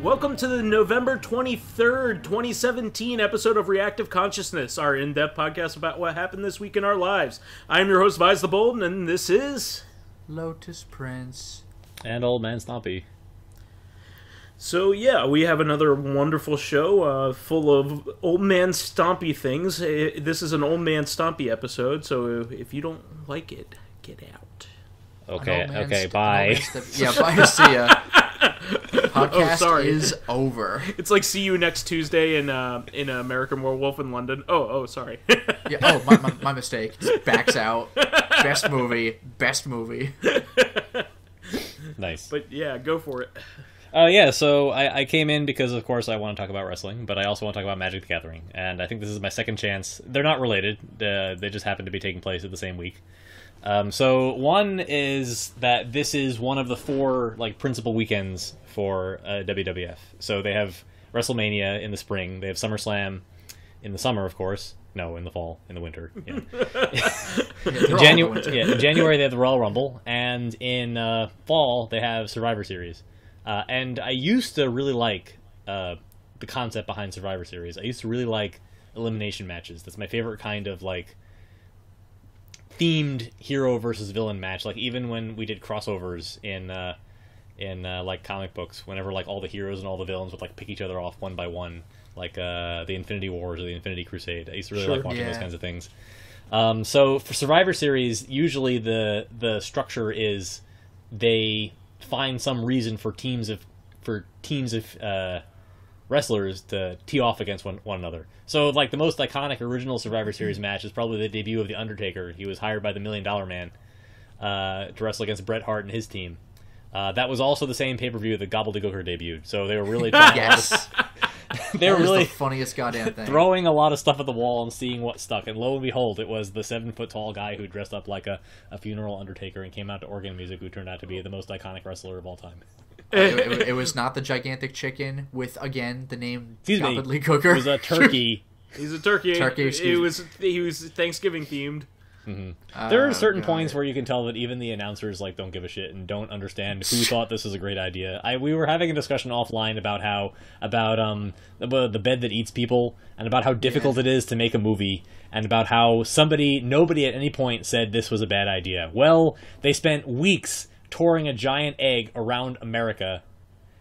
Welcome to the November 23rd, 2017 episode of Reactive Consciousness, our in-depth podcast about what happened this week in our lives. I'm your host, VyseTheBold, and this is... Lotus Prince. And OldManStompy. So yeah, we have another wonderful show full of OldManStompy things. This is an OldManStompy episode, so if you don't like it, get out. Okay, bye. Yeah, bye, see ya. Podcast is over. It's like see you next Tuesday in American Werewolf in London. Oh, sorry. Yeah. Oh, my mistake. It backs out. Best movie. Nice. But yeah, go for it. Yeah, so I came in because, of course, I want to talk about wrestling, but I also want to talk about Magic the Gathering, and I think this is my second chance. They're not related. They just happen to be taking place at the same week. So one is that this is one of the four principal weekends for WWF. So they have WrestleMania in the spring. They have SummerSlam in the summer, of course. No, in the fall, in the winter. Yeah. In January they have the Royal Rumble, and in fall they have Survivor Series. And I used to really like the concept behind Survivor Series. I used to really like elimination matches. That's my favorite kind of themed hero versus villain match. Even when we did crossovers in comic books, whenever all the heroes and all the villains would pick each other off one by one, the Infinity Wars or the Infinity Crusade. I used to really like watching those kinds of things. So for Survivor Series, usually the structure is they find some reason for teams of wrestlers to tee off against one another. So the most iconic original Survivor Series match is probably the debut of The Undertaker. He was hired by the $1 Million Man to wrestle against Bret Hart and his team. That was also the same pay-per-view that Gobbledygooker debuted. So they were really trying they were really the funniest goddamn thing. Throwing a lot of stuff at the wall and seeing what stuck. And lo and behold, it was the 7-foot-tall guy who dressed up like a funeral undertaker and came out to organ music, who turned out to be the most iconic wrestler of all time. It was not the gigantic chicken with, again, the name Gobbledygooker. It was a turkey. He's a turkey. He was Thanksgiving themed. Mm-hmm. There are certain points where you can tell that even the announcers don't give a shit and don't understand who thought this was a great idea. We were having a discussion offline about the bed that eats people, and about how difficult it is to make a movie, and about how nobody at any point said this was a bad idea. Well, they spent weeks touring a giant egg around America,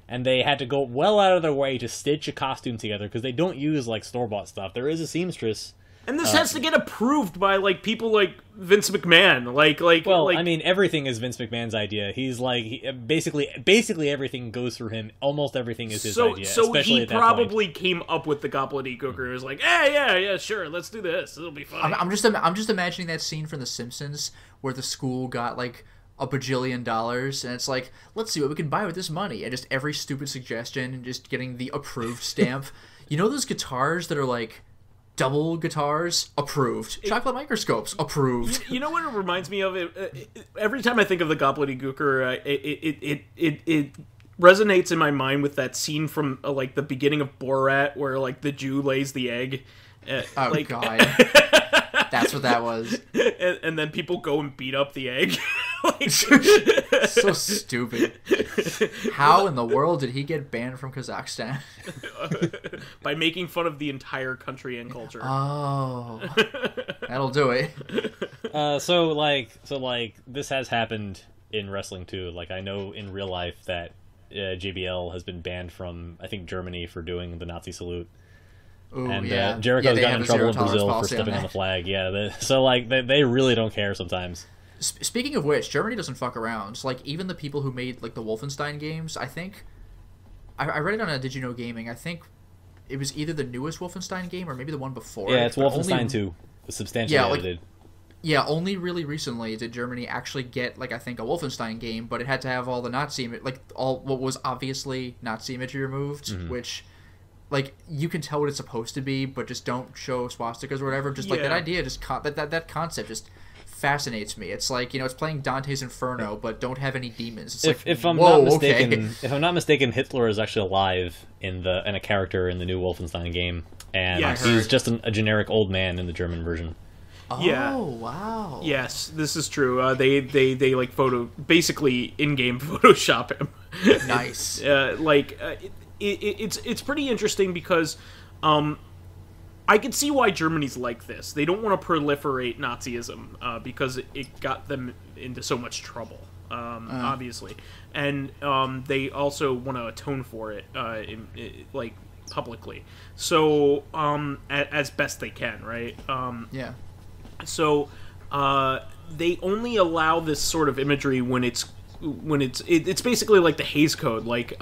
and they had to go well out of their way to stitch a costume together because they don't use store-bought stuff. There is a seamstress. And this has to get approved by people like Vince McMahon. I mean, everything is Vince McMahon's idea. He's basically everything goes through him. Almost everything is his idea. So he probably came up with the Gobbledygooker. It was hey, yeah, sure, let's do this. It'll be fun. I'm just imagining that scene from The Simpsons where the school got a bajillion dollars, and it's let's see what we can buy with this money, and just every stupid suggestion, and just getting the approved stamp. You know those guitars that are double guitars? Approved. Chocolate microscopes? Approved. You know what it reminds me of? Every time I think of the Gobbledygooker, it resonates in my mind with that scene from the beginning of Borat where the Jew lays the egg. Oh God. That's what that was. And then people go and beat up the egg. So stupid. How in the world did he get banned from Kazakhstan? By making fun of the entire country and culture. Oh, that'll do it. So this has happened in wrestling too. I know in real life that JBL has been banned from, I think, Germany for doing the Nazi salute. Ooh, and Jericho's gotten in trouble in Brazil for stepping on the flag. Yeah, they really don't care sometimes. Speaking of which, Germany doesn't fuck around. Even the people who made the Wolfenstein games, I think, I read it on a Did You Know Gaming. I think it was either the newest Wolfenstein game or maybe the one before. Yeah, it's Wolfenstein 2. It's substantially edited. Yeah, only really recently did Germany actually get I think a Wolfenstein game, but it had to have all the Nazi all what was obviously Nazi imagery removed, which you can tell what it's supposed to be, but just don't show swastikas or whatever. Just that idea, just that concept just fascinates me. It's it's playing Dante's Inferno, but don't have any demons. It's if I'm not mistaken, if I'm not mistaken, Hitler is actually alive in a character in the new Wolfenstein game, and he's just a generic old man in the German version. Oh, wow. Yes, this is true. They basically in-game Photoshop him. Nice. it's pretty interesting because I can see why Germany's like this. They don't want to proliferate Nazism because it got them into so much trouble, obviously, and they also want to atone for it, like publicly. So as best they can, right? Yeah. So they only allow this sort of imagery when it's basically like the Hays Code. Like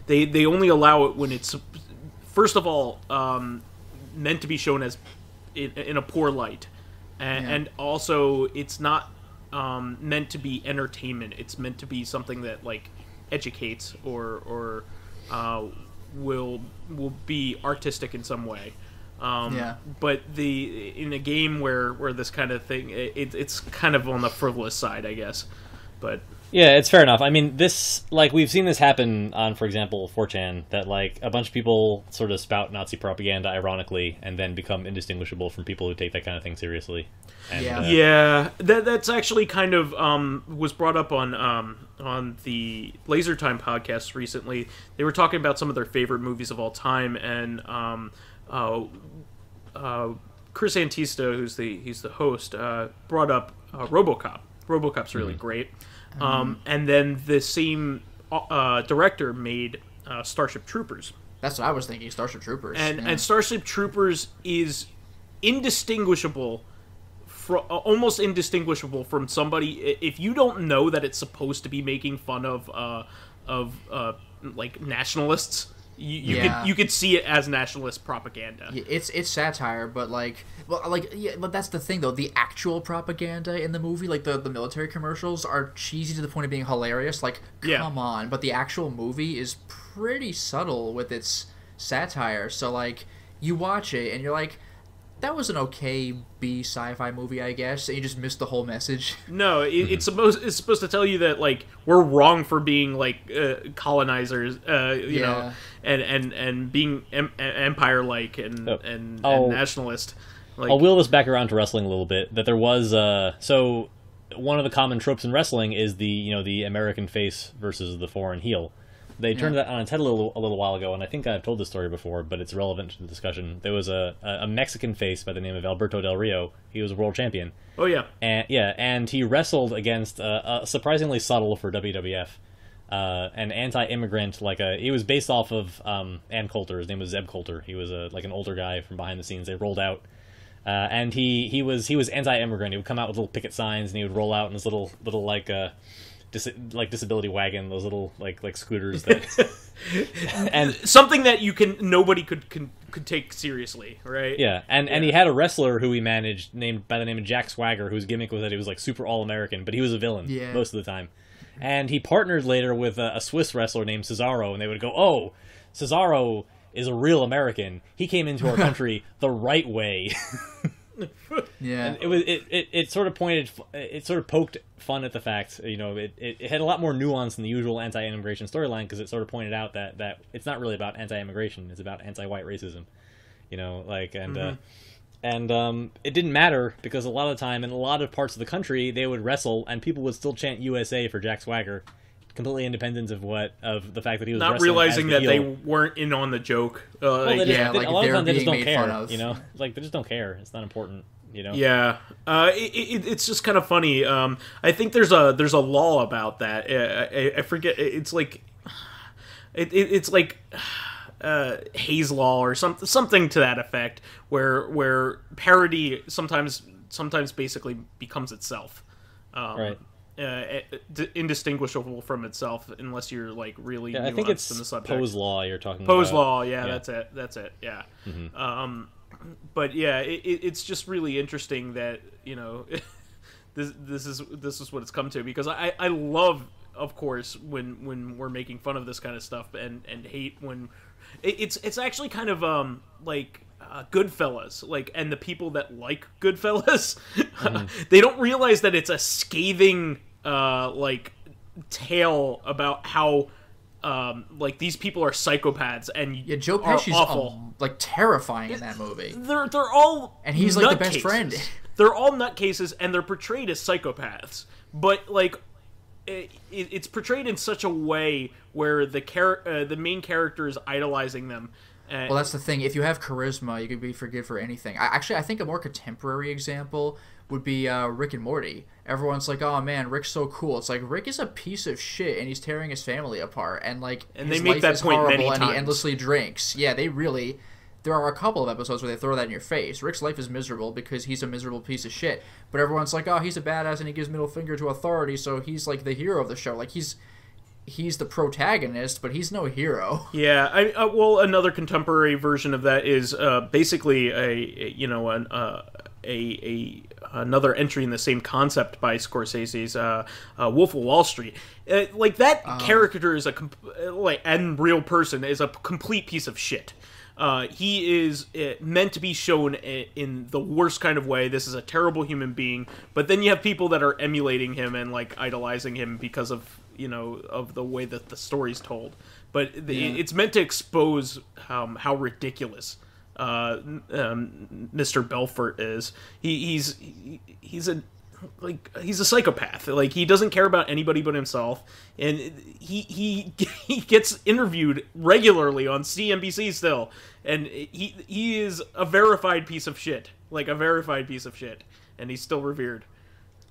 they only allow it when it's first of all meant to be shown as in a poor light, and also it's not meant to be entertainment. It's meant to be something that like educates or will be artistic in some way. But in a game where this kind of thing, it's kind of on the frivolous side, I guess. But yeah, it's fair enough. I mean, this, like, we've seen this happen on, for example, 4chan, that, like, a bunch of people sort of spout Nazi propaganda ironically and then become indistinguishable from people who take that kind of thing seriously. And, that's actually kind of was brought up on the Laser Time podcast recently. They were talking about some of their favorite movies of all time, and Chris Antista, he's the host, brought up RoboCop. RoboCop's really great. And then the same director made Starship Troopers. That's what I was thinking, Starship Troopers. And Starship Troopers is indistinguishable, almost indistinguishable from somebody. If you don't know that it's supposed to be making fun of like nationalists, you could see it as nationalist propaganda. It's satire, but but that's the thing though. The actual propaganda in the movie, like the military commercials, are cheesy to the point of being hilarious. Like, come on! But the actual movie is pretty subtle with its satire. So like, you watch it and you're like, that was an okay B sci-fi movie, I guess, and you just missed the whole message. No, it's supposed to tell you that like we're wrong for being like colonizers, you know, and being empire-like and nationalist. Like, I'll wheel this back around to wrestling a little bit. That there was so one of the common tropes in wrestling is the American face versus the foreign heel. They turned that on its head a little while ago, and I think I've told this story before, but it's relevant to the discussion. There was a Mexican face by the name of Alberto Del Rio. He was a world champion. Oh, yeah. And he wrestled against surprisingly subtle for WWF, an anti-immigrant, he was based off of Ann Coulter. His name was Zeb Coulter. He was like an older guy from behind the scenes. They rolled out. And he was anti-immigrant. He would come out with little picket signs, and he would roll out in his little disability wagon, those little like scooters that and something that nobody could take seriously, right? And he had a wrestler who he managed named by the name of Jack Swagger, whose gimmick was that he was like super all-American, but he was a villain most of the time. And he partnered later with a Swiss wrestler named Cesaro, and they would go, oh, Cesaro is a real American. He came into our country the right way. And it sort of poked fun at the fact, it had a lot more nuance than the usual anti-immigration storyline, because it sort of pointed out that it's not really about anti-immigration, it's about anti-white racism, and it didn't matter, because a lot of the time in a lot of parts of the country they would wrestle and people would still chant USA for Jack Swagger, completely independent of the fact that he was not realizing that they weren't in on the joke. A lot of the time they just don't care. They just don't care. It's not important. It's just kind of funny. I think there's a law about that. I forget. It's like it's like Hayes Law or something to that effect, where parody sometimes basically becomes itself. Right. Indistinguishable from itself unless you're like really nuanced I think it's in the subject. Poe's Law you're talking about. Poe's Law, that's it. Yeah. Mm-hmm. But yeah, it's just really interesting that this is what it's come to, because I love, of course, when we're making fun of this kind of stuff and hate when it's actually kind of like Goodfellas, and the people that like Goodfellas, they don't realize that it's a scathing tale about how these people are psychopaths and Joe Pesci's awful, terrifying in that movie. They're all, and he's like the best friend. They're all nutcases and they're portrayed as psychopaths, but it's portrayed in such a way where the main character is idolizing them. Well, that's the thing. If you have charisma, you can be forgiven for anything. I think a more contemporary example would be Rick and Morty. Everyone's like, "Oh man, Rick's so cool." It's like Rick is a piece of shit, and he's tearing his family apart, and like and his they make life that is point horrible, many and times. he endlessly drinks. Yeah, they really. There are a couple of episodes where they throw that in your face. Rick's life is miserable because he's a miserable piece of shit. But everyone's like, "Oh, he's a badass, and he gives middle finger to authority, so he's like the hero of the show." Like he's the protagonist, but he's no hero. Yeah, well, another contemporary version of that is basically another entry in the same concept by Scorsese's Wolf of Wall Street. Like that character is and real person is a complete piece of shit. He is meant to be shown in the worst kind of way. This is a terrible human being, but then you have people that are emulating him and like idolizing him because of of the way that the story's told. But it's meant to expose how ridiculous Mr. Belfort is. He's a psychopath. Like, he doesn't care about anybody but himself, and he gets interviewed regularly on CNBC still, and he is a verified piece of shit, and he's still revered.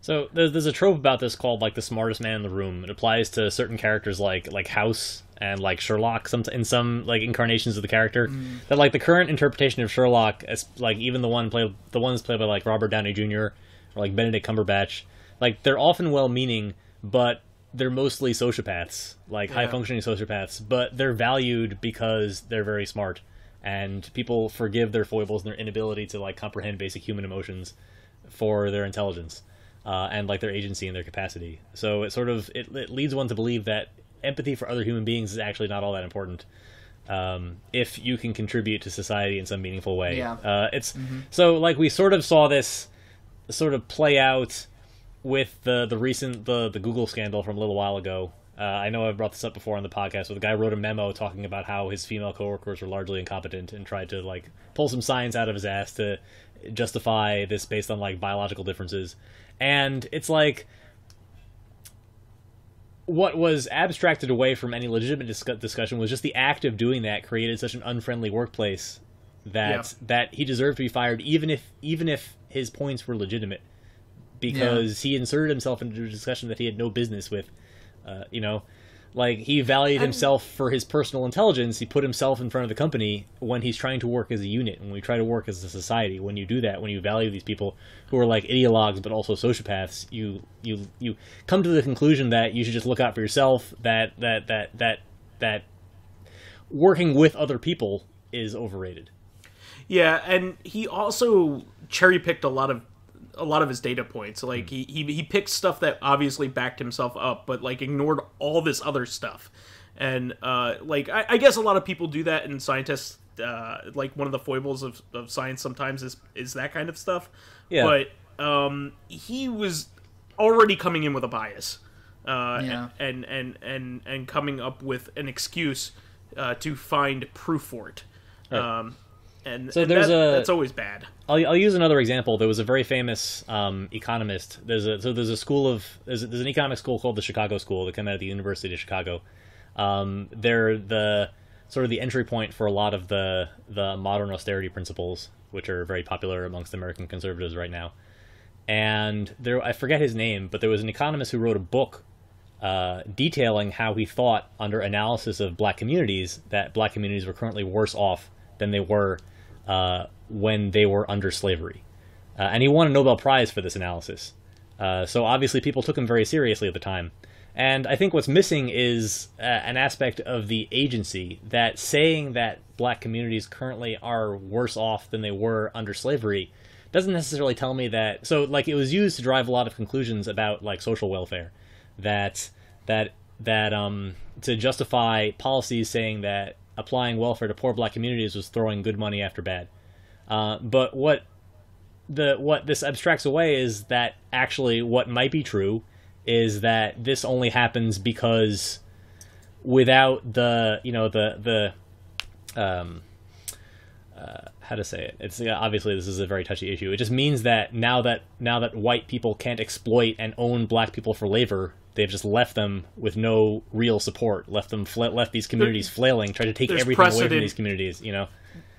So there's a trope about this called like the smartest man in the room. It applies to certain characters like House and like Sherlock in some like incarnations of the character. That like the current interpretation of Sherlock, as like even the ones played by like Robert Downey Jr. or like Benedict Cumberbatch, like they're often well-meaning, but they're mostly sociopaths, like high-functioning sociopaths. But they're valued because they're very smart, and people forgive their foibles and their inability to like comprehend basic human emotions for their intelligence. And like their agency and their capacity. So it sort of it leads one to believe that empathy for other human beings is actually not all that important if you can contribute to society in some meaningful way. So like we sort of saw this sort of play out with the recent the Google scandal from a little while ago. I know I've brought this up before on the podcast, where the guy wrote a memo talking about how his female coworkers were largely incompetent and tried to like pull some science out of his ass to justify this based on like biological differences. And it's like, what was abstracted away from any legitimate discussion was just the act of doing that created such an unfriendly workplace that he deserved to be fired, even if his points were legitimate, because he inserted himself into a discussion that he had no business with. Like, he valued himself for his personal intelligence. He put himself in front of the company when he's trying to work as a unit, when we try to work as a society. When you do that, when you value these people who are like ideologues but also sociopaths, you come to the conclusion that you should just look out for yourself, that working with other people is overrated. Yeah, and he also cherry-picked a lot of his data points. Like, he picked stuff that obviously backed himself up, but like ignored all this other stuff. And like I guess a lot of people do that, and scientists like one of the foibles of science sometimes is that kind of stuff. Yeah. But he was already coming in with a bias, and coming up with an excuse to find proof for it. Right. That's always bad. I'll use another example. There was a very famous economist. There's an economic school called the Chicago School that came out of the University of Chicago. They're the sort of the entry point for a lot of the modern austerity principles, which are very popular amongst American conservatives right now. And I forget his name, but there was an economist who wrote a book detailing how he thought, under analysis of black communities, that black communities were currently worse off than they were when they were under slavery. And he won a Nobel Prize for this analysis. So obviously people took him very seriously at the time. And I think what's missing is an aspect of the agency, that saying that black communities currently are worse off than they were under slavery doesn't necessarily tell me that. So like, it was used to drive a lot of conclusions about like social welfare, that to justify policies saying that applying welfare to poor black communities was throwing good money after bad. But what this abstracts away is that actually what might be true is that this only happens because without how to say it? It's obviously this is a very touchy issue. It just means that now that white people can't exploit and own black people for labor, they've just left them with no real support, left these communities flailing, tried to take everything away from these communities.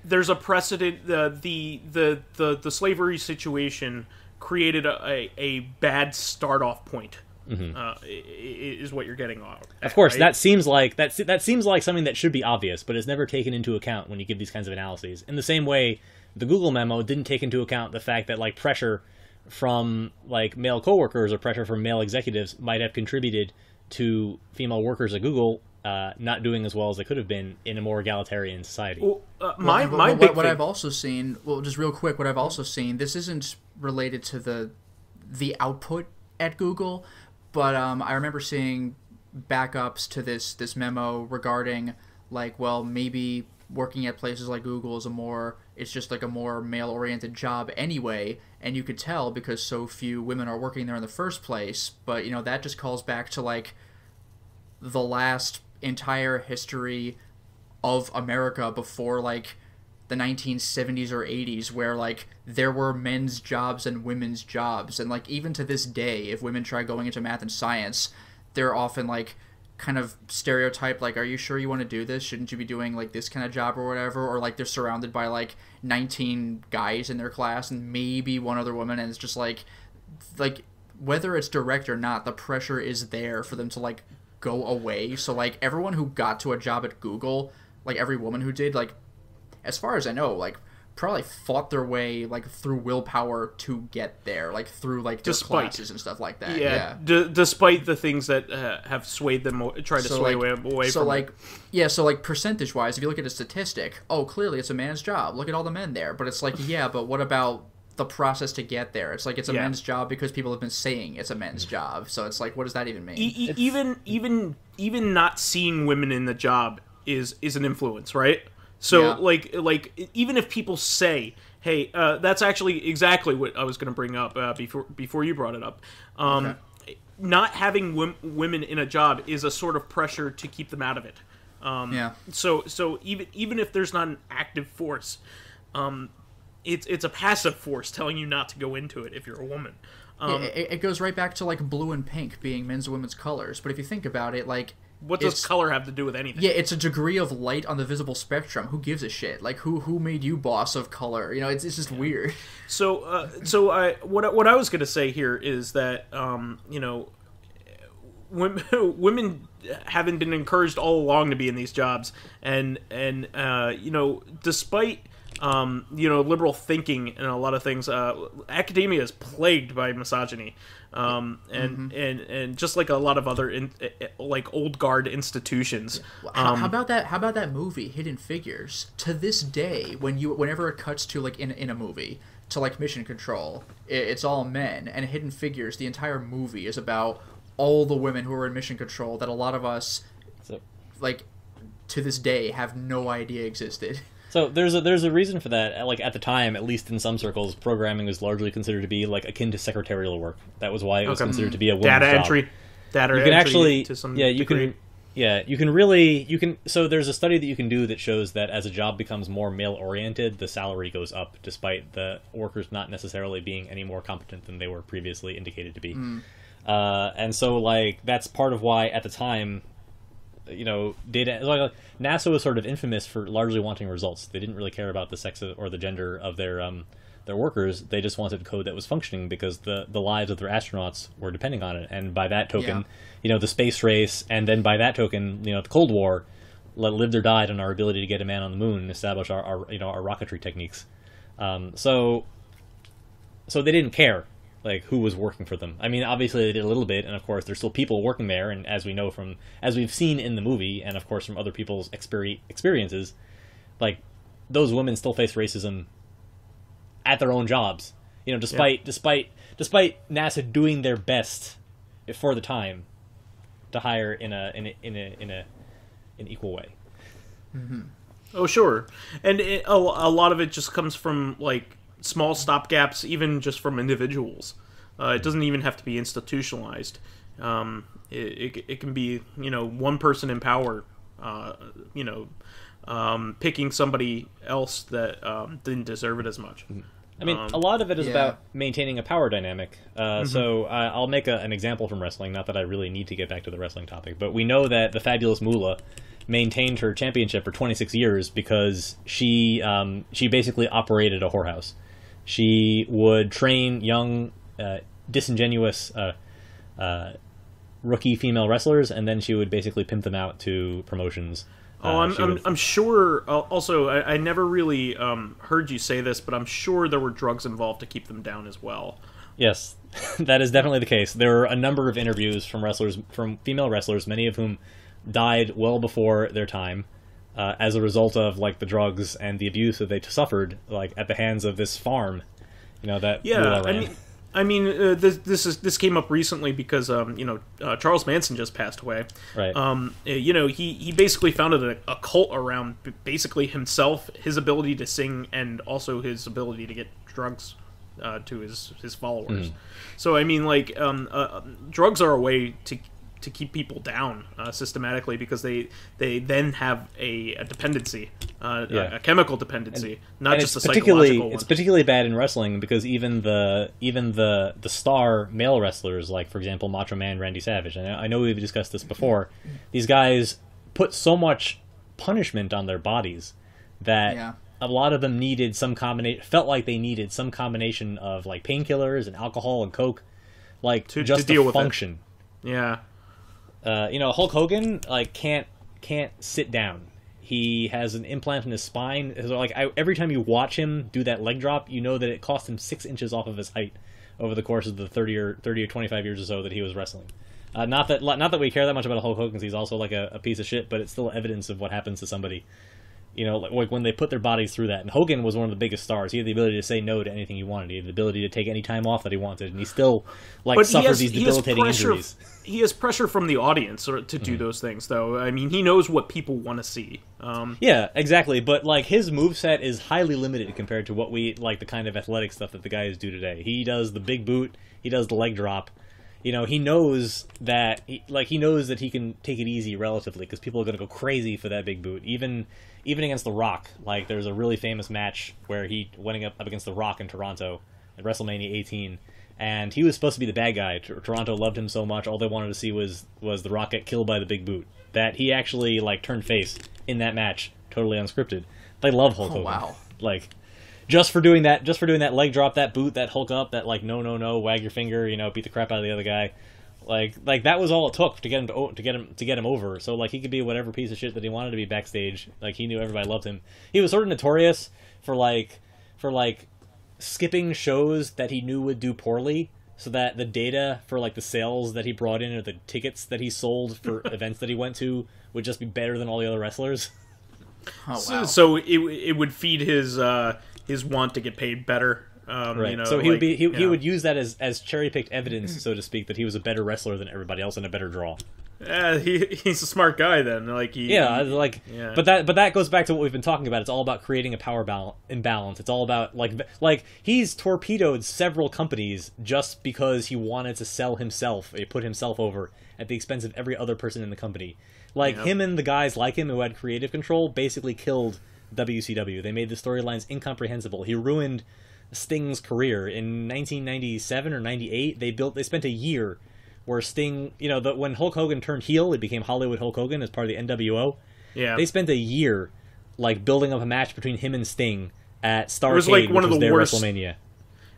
There's a precedent. The slavery situation created a bad start off point. Is what you're getting off. Of course, right? that seems like something that should be obvious, but is never taken into account when you give these kinds of analyses. In the same way, the Google memo didn't take into account the fact that like pressure from like male coworkers or pressure from male executives might have contributed to female workers at Google not doing as well as they could have been in a more egalitarian society. Well, what I've also seen, just real quick, what I've also seen, this isn't related to the output at Google, but I remember seeing backups to this memo regarding like, well, maybe working at places like Google is it's just like a more male-oriented job anyway, and you could tell because so few women are working there in the first place. But that just calls back to like the last entire history of America before like the 1970s or 80s, where like there were men's jobs and women's jobs, and like even to this day, if women try going into math and science, they're often like kind of stereotyped, like, are you sure you want to do this? Shouldn't you be doing like this kind of job or whatever? Or like they're surrounded by like 19 guys in their class and maybe one other woman, and it's just like whether it's direct or not, the pressure is there for them to like go away. So like everyone who got to a job at Google, like every woman who did, like as far as I know, like probably fought their way like through willpower to get there, like through like their classes and stuff like that. Yeah. Despite the things that have swayed them, tried to sway away so from like, it. Yeah, so like percentage wise, if you look at a statistic, oh, clearly it's a man's job. Look at all the men there. But it's like, yeah, but what about the process to get there? It's like it's a men's job because people have been saying it's a men's job. So it's like, what does that even mean? Even not seeing women in the job is an influence, right? So like even if people say, hey, that's actually exactly what I was going to bring up before you brought it up. Not having women in a job is a sort of pressure to keep them out of it. So even if there's not an active force, it's a passive force telling you not to go into it if you're a woman. It goes right back to like blue and pink being men's and women's colors. But if you think about it, like, what does color have to do with anything? Yeah, it's a degree of light on the visible spectrum. Who gives a shit? Like, who made you boss of color? It's just weird. So what I was going to say here is that women haven't been encouraged all along to be in these jobs, and despite liberal thinking and a lot of things, academia is plagued by misogyny. And just like a lot of other like old guard institutions. How about that movie Hidden Figures? To this day, whenever it cuts to like in a movie to like Mission Control, it's all men, and Hidden Figures, the entire movie is about all the women who are in Mission Control that a lot of us like to this day have no idea existed. So there's a reason for that. Like at the time, at least in some circles, programming was largely considered to be like akin to secretarial work. That was why it was considered to be a woman's data job. entry. Data you can entry actually, to some you degree. can. So there's a study that you can do that shows that as a job becomes more male oriented, the salary goes up, despite the workers not necessarily being any more competent than they were previously indicated to be. And so like that's part of why at the time, data, like NASA was sort of infamous for largely wanting results. They didn't really care about the sex or the gender of their workers. They just wanted code that was functioning because the lives of their astronauts were depending on it. And by that token, the space race, and then by that token, the Cold War lived or died on our ability to get a man on the moon and establish our rocketry techniques. So they didn't care like who was working for them. I mean, obviously they did a little bit, and of course there's still people working there, and as we've seen in the movie, and of course from other people's experiences, like those women still face racism at their own jobs. Despite NASA doing their best for the time to hire in an equal way. Mm-hmm. Oh sure, and a lot of it just comes from like small stopgaps, even just from individuals. It doesn't even have to be institutionalized. It can be one person in power, picking somebody else that didn't deserve it as much. I mean, a lot of it is Yeah. about maintaining a power dynamic. So I'll make an example from wrestling. Not that I really need to get back to the wrestling topic, but we know that the Fabulous Moolah maintained her championship for 26 years because she basically operated a whorehouse. She would train young, disingenuous rookie female wrestlers, and then she would basically pimp them out to promotions. I'm sure. Also, I never really heard you say this, but I'm sure there were drugs involved to keep them down as well. Yes, that is definitely the case. There were a number of interviews from female wrestlers, many of whom died well before their time, as a result of like the drugs and the abuse that they suffered, like at the hands of this farm. That Moolah ran. This came up recently because Charles Manson just passed away. Right. He basically founded a cult around basically himself, his ability to sing, and also his ability to get drugs to his followers. So I mean, like, drugs are a way to keep people down systematically because they then have a dependency, a chemical dependency, not just a psychological one. It's particularly bad in wrestling because even the star male wrestlers, like for example Macho Man Randy Savage, and I know we've discussed this before, these guys put so much punishment on their bodies that a lot of them felt like they needed some combination of like painkillers and alcohol and coke, like to deal with function. Yeah. Hulk Hogan like can't sit down. He has an implant in his spine. So, like every time you watch him do that leg drop, you know that it cost him 6 inches off of his height over the course of the 30 or 25 years or so that he was wrestling. Not that we care that much about Hulk Hogan because he's also like a piece of shit, but it's still evidence of what happens to somebody. Like when they put their bodies through that. And Hogan was one of the biggest stars. He had the ability to say no to anything he wanted. He had the ability to take any time off that he wanted, and he still suffered these debilitating injuries. He has pressure from the audience to do those things, though. I mean, he knows what people want to see. Yeah, exactly. But like his moveset is highly limited compared to what we like the kind of athletic stuff that the guys do today. He does the big boot. He does the leg drop. He knows that he can take it easy relatively because people are going to go crazy for that big boot. Even against The Rock, like there's a really famous match where he went up against The Rock in Toronto at WrestleMania 18, and he was supposed to be the bad guy. Toronto loved him so much, all they wanted to see was The Rock get killed by the big boot. That he actually like turned face in that match, totally unscripted. They love Hulk Hogan. Wow. Like just for doing that leg drop, that boot, that Hulk up, that like no, wag your finger, beat the crap out of the other guy. Like that was all it took to get him over. So like he could be whatever piece of shit that he wanted to be backstage. Like he knew everybody loved him. He was sort of notorious for skipping shows that he knew would do poorly, so that the data for like the sales that he brought in or the tickets that he sold for events that he went to would just be better than all the other wrestlers. Oh wow! So it would feed his want to get paid better. Right. So he would use that as cherry-picked evidence, so to speak, that he was a better wrestler than everybody else and a better draw. He's a smart guy then. But that goes back to what we've been talking about. It's all about creating a power imbalance. It's all about like he's torpedoed several companies just because he wanted to sell himself, put himself over at the expense of every other person in the company. Him and the guys like him who had creative control basically killed WCW. They made the storylines incomprehensible. He ruined Sting's career in 1997 or 98. They spent a year where Sting, when Hulk Hogan turned heel, it became Hollywood Hulk Hogan as part of the NWO. Yeah, they spent a year building up a match between him and Sting at Starrcade, it was like one which of was the their worst WrestleMania.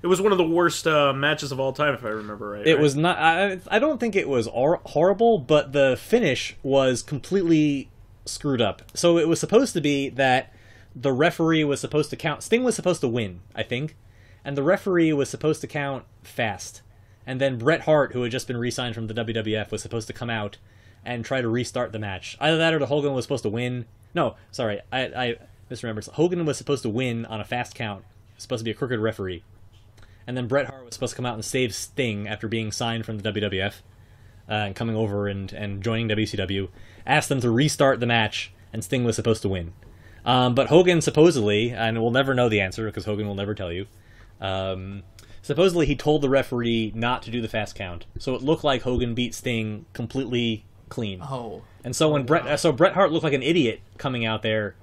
It was one of the worst matches of all time, if I remember right. It was not. I don't think it was horrible, but the finish was completely screwed up. So it was supposed to be that the referee was supposed to count. Sting was supposed to win, I think, and the referee was supposed to count fast. And then Bret Hart, who had just been re-signed from the WWF, was supposed to come out and try to restart the match. Either that or the Hogan was supposed to win. No, sorry, I misremembered. Hogan was supposed to win on a fast count. It was supposed to be a crooked referee. And then Bret Hart was supposed to come out and save Sting after being signed from the WWF and coming over and joining WCW. Asked them to restart the match, and Sting was supposed to win. But Hogan supposedly, and we'll never know the answer because Hogan will never tell you, supposedly he told the referee not to do the fast count. So it looked like Hogan beat Sting completely clean. Oh. And so when Bret Hart looked like an idiot coming out there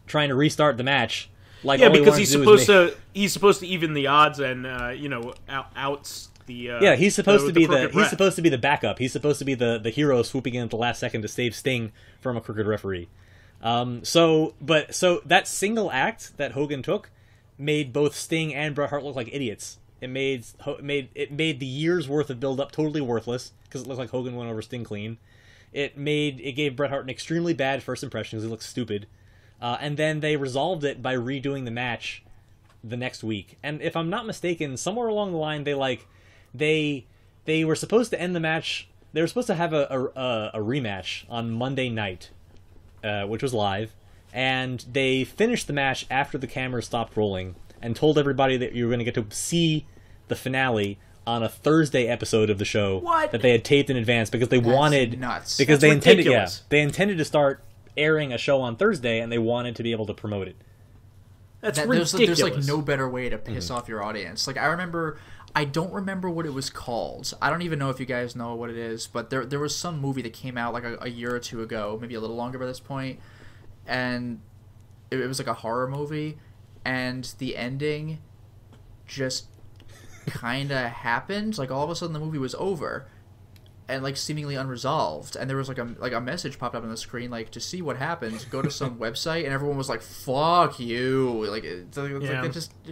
trying to restart the match. Like, Yeah, all he because wanted he's to do was he's supposed to even the odds and outs the yeah, he's supposed to be crooked he's ref. supposed to be the backup. He's supposed to be the hero swooping in at the last second to save Sting from a crooked referee. So that single act that Hogan took made both Sting and Bret Hart look like idiots. It made the year's worth of build up totally worthless because it looked like Hogan went over Sting clean. It gave Bret Hart an extremely bad first impression because he looked stupid. And then they resolved it by redoing the match the next week. And if I'm not mistaken, somewhere along the line they were supposed to end the match. They were supposed to have a rematch on Monday night, which was live, and they finished the match after the cameras stopped rolling and told everybody that you were going to get to see the finale on a Thursday episode of the show that they had taped in advance because they wanted nuts. because That's they ridiculous. they intended to start airing a show on Thursday and they wanted to be able to promote it. That's There's ridiculous. like no better way to piss off your audience. Like I don't remember what it was called. I don't even know if you guys know what it is, but there was some movie that came out like a year or two ago, maybe a little longer by this point, and it was like a horror movie, and the ending just kind of happened. Like all of a sudden the movie was over, and like seemingly unresolved, and there was like a message popped up on the screen like, to see what happens, go to some website, and everyone was like, "Fuck you!" Like it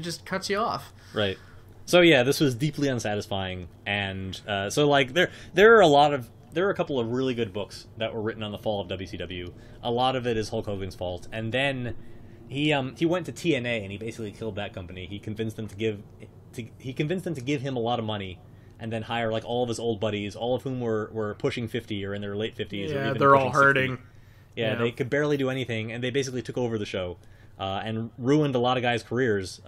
just cuts you off. Right. So yeah, this was deeply unsatisfying, and so like there are a couple of really good books that were written on the fall of WCW. A lot of it is Hulk Hogan's fault, and then he went to TNA and he basically killed that company. He convinced them to give him a lot of money, and then hire like all of his old buddies, all of whom were pushing 50 or in their late 50s. Yeah, or even they're all pushing 60. hurting. Yeah, they could barely do anything, and they basically took over the show and ruined a lot of guys' careers.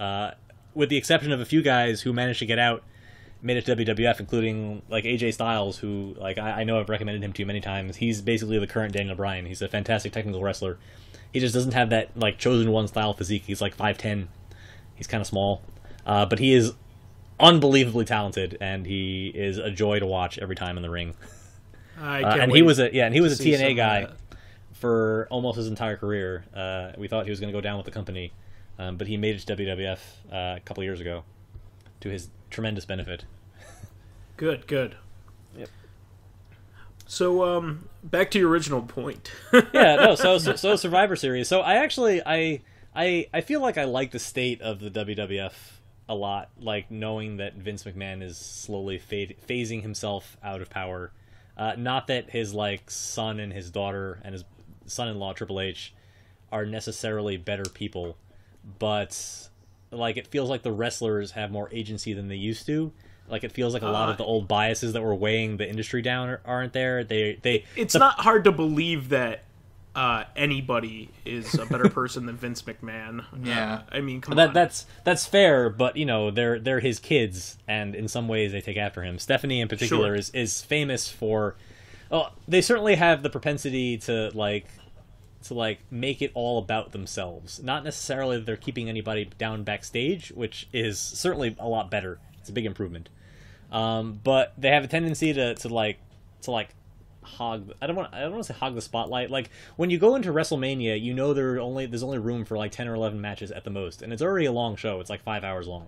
With the exception of a few guys who managed to get out, made it to WWF, including like AJ Styles, who like I know I've recommended him to you many times. He's basically the current Daniel Bryan. He's a fantastic technical wrestler. He just doesn't have that like chosen one style physique. He's like 5'10". He's kind of small, but he is unbelievably talented, and he is a joy to watch every time in the ring. He was a TNA guy for almost his entire career. We thought he was going to go down with the company. But he made it to WWF a couple years ago, to his tremendous benefit. Good. Yep. So, back to your original point. Yeah, no. So Survivor Series. So I feel like I like the state of the WWF a lot. Like knowing that Vince McMahon is slowly phasing himself out of power. Not that his like son and his daughter and his son-in-law Triple H are necessarily better people. But like it feels like the wrestlers have more agency than they used to. Like it feels like a lot of the old biases that were weighing the industry down aren't there. It's not hard to believe that anybody is a better person than Vince McMahon. Yeah, I mean, come on. That's fair, but you know they're his kids, and in some ways they take after him. Stephanie in particular is famous for. Well, they certainly have the propensity to make it all about themselves. Not necessarily that they're keeping anybody down backstage, which is certainly a lot better. It's a big improvement. But they have a tendency to hog. I don't want to say hog the spotlight. Like when you go into WrestleMania, you know there's only room for like 10 or 11 matches at the most, and it's already a long show. It's like 5 hours long.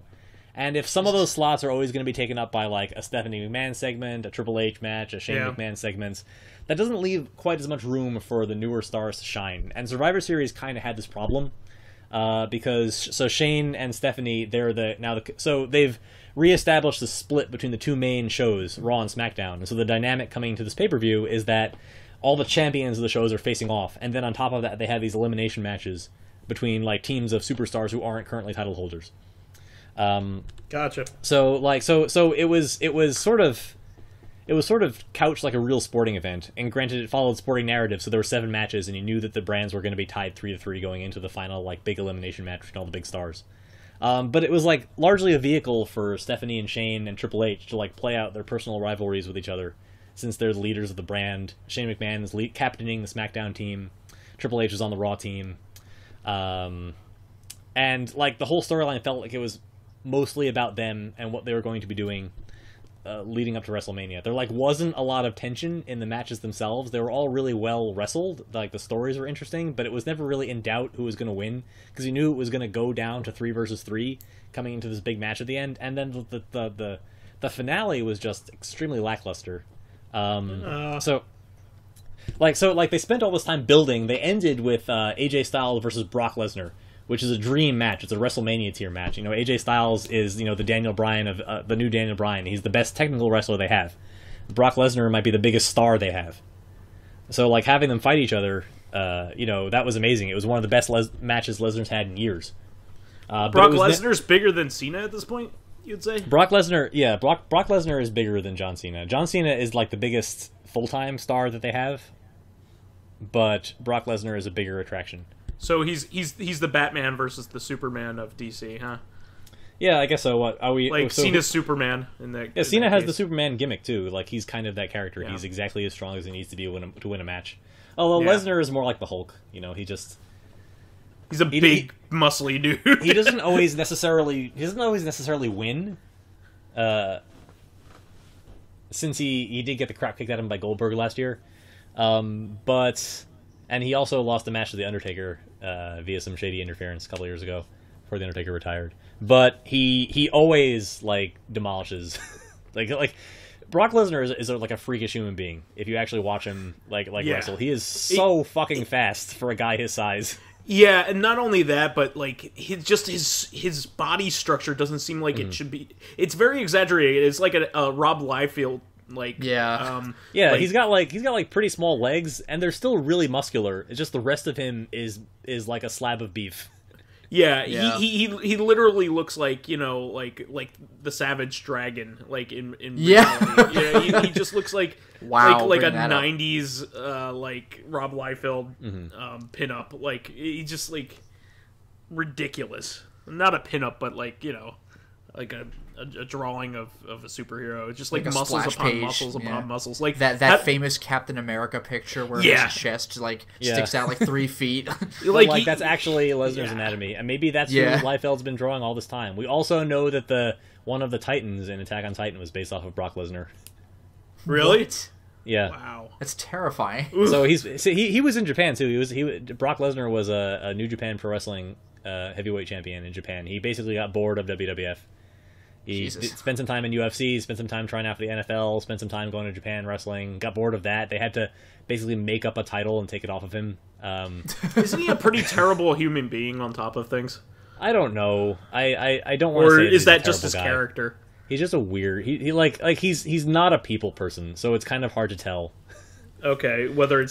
And if some of those slots are always going to be taken up by like a Stephanie McMahon segment, a Triple H match, a Shane McMahon segments, that doesn't leave quite as much room for the newer stars to shine. And Survivor Series kind of had this problem because Shane and Stephanie, so they've reestablished the split between the two main shows, Raw and SmackDown. And so the dynamic coming to this pay-per-view is that all the champions of the shows are facing off, and then on top of that, they have these elimination matches between like teams of superstars who aren't currently title holders. Gotcha. So it was sort of couched like a real sporting event, and granted it followed sporting narrative, so there were 7 matches, and you knew that the brands were going to be tied 3-3 going into the final like big elimination match between all the big stars. But it was like largely a vehicle for Stephanie and Shane and Triple H to like play out their personal rivalries with each other, since they're the leaders of the brand. Shane McMahon is captaining the SmackDown team, Triple H is on the Raw team, and like the whole storyline felt like it was mostly about them and what they were going to be doing. leading up to WrestleMania. There like wasn't a lot of tension in the matches themselves. They were all really well wrestled. Like the stories were interesting, but it was never really in doubt who was going to win because you knew it was going to go down to 3 versus 3 coming into this big match at the end. And then the finale was just extremely lackluster. So they spent all this time building. They ended with AJ Styles versus Brock Lesnar, which is a dream match. It's a WrestleMania tier match. You know, AJ Styles is, you know, the Daniel Bryan of the new Daniel Bryan. He's the best technical wrestler they have. Brock Lesnar might be the biggest star they have. So, like, having them fight each other, you know, that was amazing. It was one of the best matches Lesnar's had in years. Brock Lesnar's bigger than Cena at this point, you'd say? Brock Lesnar is bigger than John Cena. John Cena is, like, the biggest full-time star that they have, but Brock Lesnar is a bigger attraction. So he's the Batman versus the Superman of DC, huh? Yeah, I guess so. What are we? Like Cena's Superman in that. Yeah, Cena has case. the Superman gimmick too. Like he's kind of that character. Yeah. He's exactly as strong as he needs to be to win a match. Although Lesnar is more like the Hulk. You know, he's a big, muscly dude. He doesn't always necessarily win. Since he did get the crap kicked out of him by Goldberg last year, and he also lost a match to the Undertaker via some shady interference a couple years ago before the Undertaker retired. But he always like demolishes like Brock Lesnar is like a freakish human being. If you actually watch him wrestle, he is so fucking fast for a guy his size. Yeah, and not only that, but like his body structure doesn't seem like it should be. It's very exaggerated. It's like a Rob Liefeld. He's got pretty small legs, and they're still really muscular. It's just the rest of him is like a slab of beef. Yeah. He literally looks like, you know, like the Savage Dragon, like in reality. Yeah, he just looks like like a '90s like Rob Liefeld pinup. Like he's just like ridiculous. Not a pinup, but like, you know, like a drawing of a superhero. It's just like muscles upon muscles upon muscles. Like that famous Captain America picture where his chest sticks out like 3 feet. like that's actually Lesnar's anatomy, and maybe that's who Liefeld's been drawing all this time. We also know that one of the Titans in Attack on Titan was based off of Brock Lesnar. Really? What? Yeah. Wow. That's terrifying. So he was in Japan too. Brock Lesnar was a New Japan Pro Wrestling heavyweight champion in Japan. He basically got bored of WWF. He spent some time in UFC, spent some time trying out for the NFL, spent some time going to Japan wrestling, got bored of that. They had to basically make up a title and take it off of him. Isn't he a pretty terrible human being on top of things? I don't know. I don't want to say. Or is that just his character? He's just a weird. He's not a people person, so it's kind of hard to tell. Okay, whether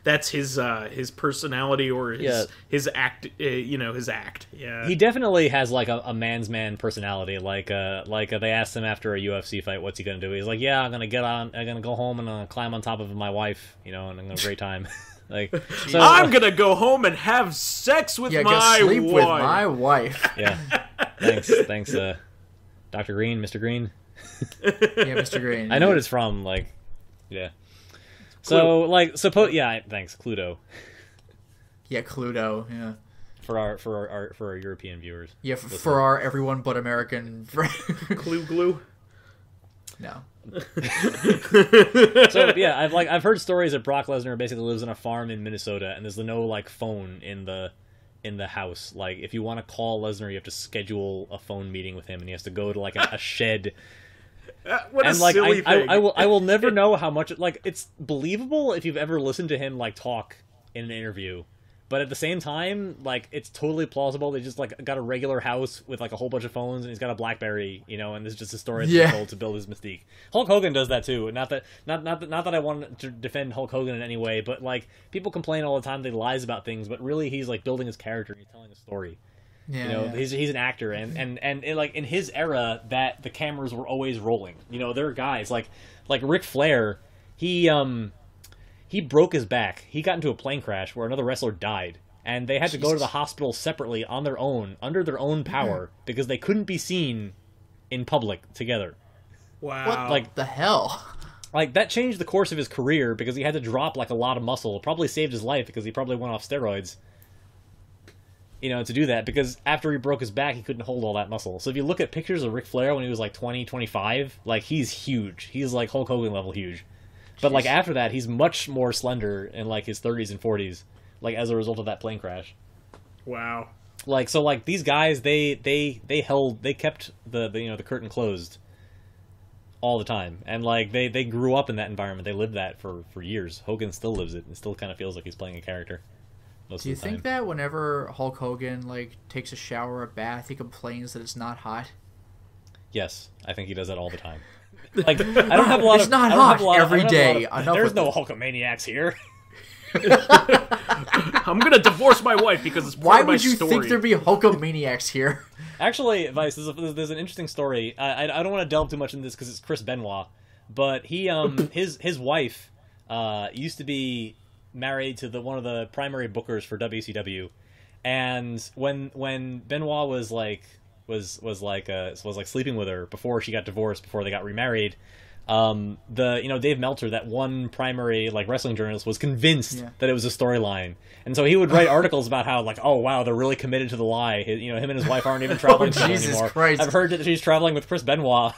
that's his personality or his act, his act. Yeah, he definitely has like a man's man personality. Like they asked him after a UFC fight, what's he gonna do? He's like, yeah, I'm gonna go home and I'm gonna climb on top of my wife, and I'm gonna have a great time. I'm gonna go home and have sex with my sleep wife. with my wife. Yeah, thanks, Dr. Green, Mr. Green. Yeah, Mr. Green. I know what it's from. Yeah. So thanks, Cluedo. Yeah, Cluedo. Yeah. For our European viewers. Yeah, for our everyone but American friends. Glue. No. So yeah, I've heard stories that Brock Lesnar basically lives on a farm in Minnesota, and there's no phone in the house. Like if you want to call Lesnar, you have to schedule a phone meeting with him, and he has to go to a shed. What a silly thing. I will never know how much it's believable if you've ever listened to him talk in an interview, but at the same time it's totally plausible. They just got a regular house with a whole bunch of phones, and he's got a BlackBerry, and there's just a story that's told to build his mystique. Hulk Hogan does that too. Not that I want to defend Hulk Hogan in any way, but people complain all the time that he lies about things, but really he's building his character and he's telling a story. Yeah, he's an actor, and in his era that the cameras were always rolling. There are guys like Ric Flair. He broke his back. He got into a plane crash where another wrestler died, and they had to go to the hospital separately on their own, under their own power, because they couldn't be seen in public together. Wow! What the hell? That changed the course of his career because he had to drop a lot of muscle. It probably saved his life because he probably went off steroids. to do that, because after he broke his back, he couldn't hold all that muscle. So if you look at pictures of Ric Flair when he was like 20, 25, like he's huge. He's like Hulk Hogan level huge. But like after that, he's much more slender in like his 30s and 40s, like as a result of that plane crash. Wow. Like so, like these guys, they kept the curtain closed all the time, and like they grew up in that environment. They lived that for years. Hogan still lives it, and still kind of feels like he's playing a character. Do you think that whenever Hulk Hogan like takes a shower or a bath, he complains that it's not hot? Yes, I think he does that all the time. Like I don't have a lot. It's not hot every day. There's no Hulkamaniacs here. I'm gonna divorce my wife because it's part of my story. Why would you think there'd be Hulkamaniacs here? Actually, Vice, there's an interesting story. I don't want to delve too much into this because it's Chris Benoit, but he his wife used to be married to one of the primary bookers for WCW, and when Benoit was sleeping with her before she got divorced, before they got remarried, Dave Meltzer, that one primary like wrestling journalist, was convinced that it was a storyline, and so he would write articles about how like, oh wow, they're really committed to the lie. Him and his wife aren't even traveling together anymore. Christ. I've heard that she's traveling with Chris Benoit.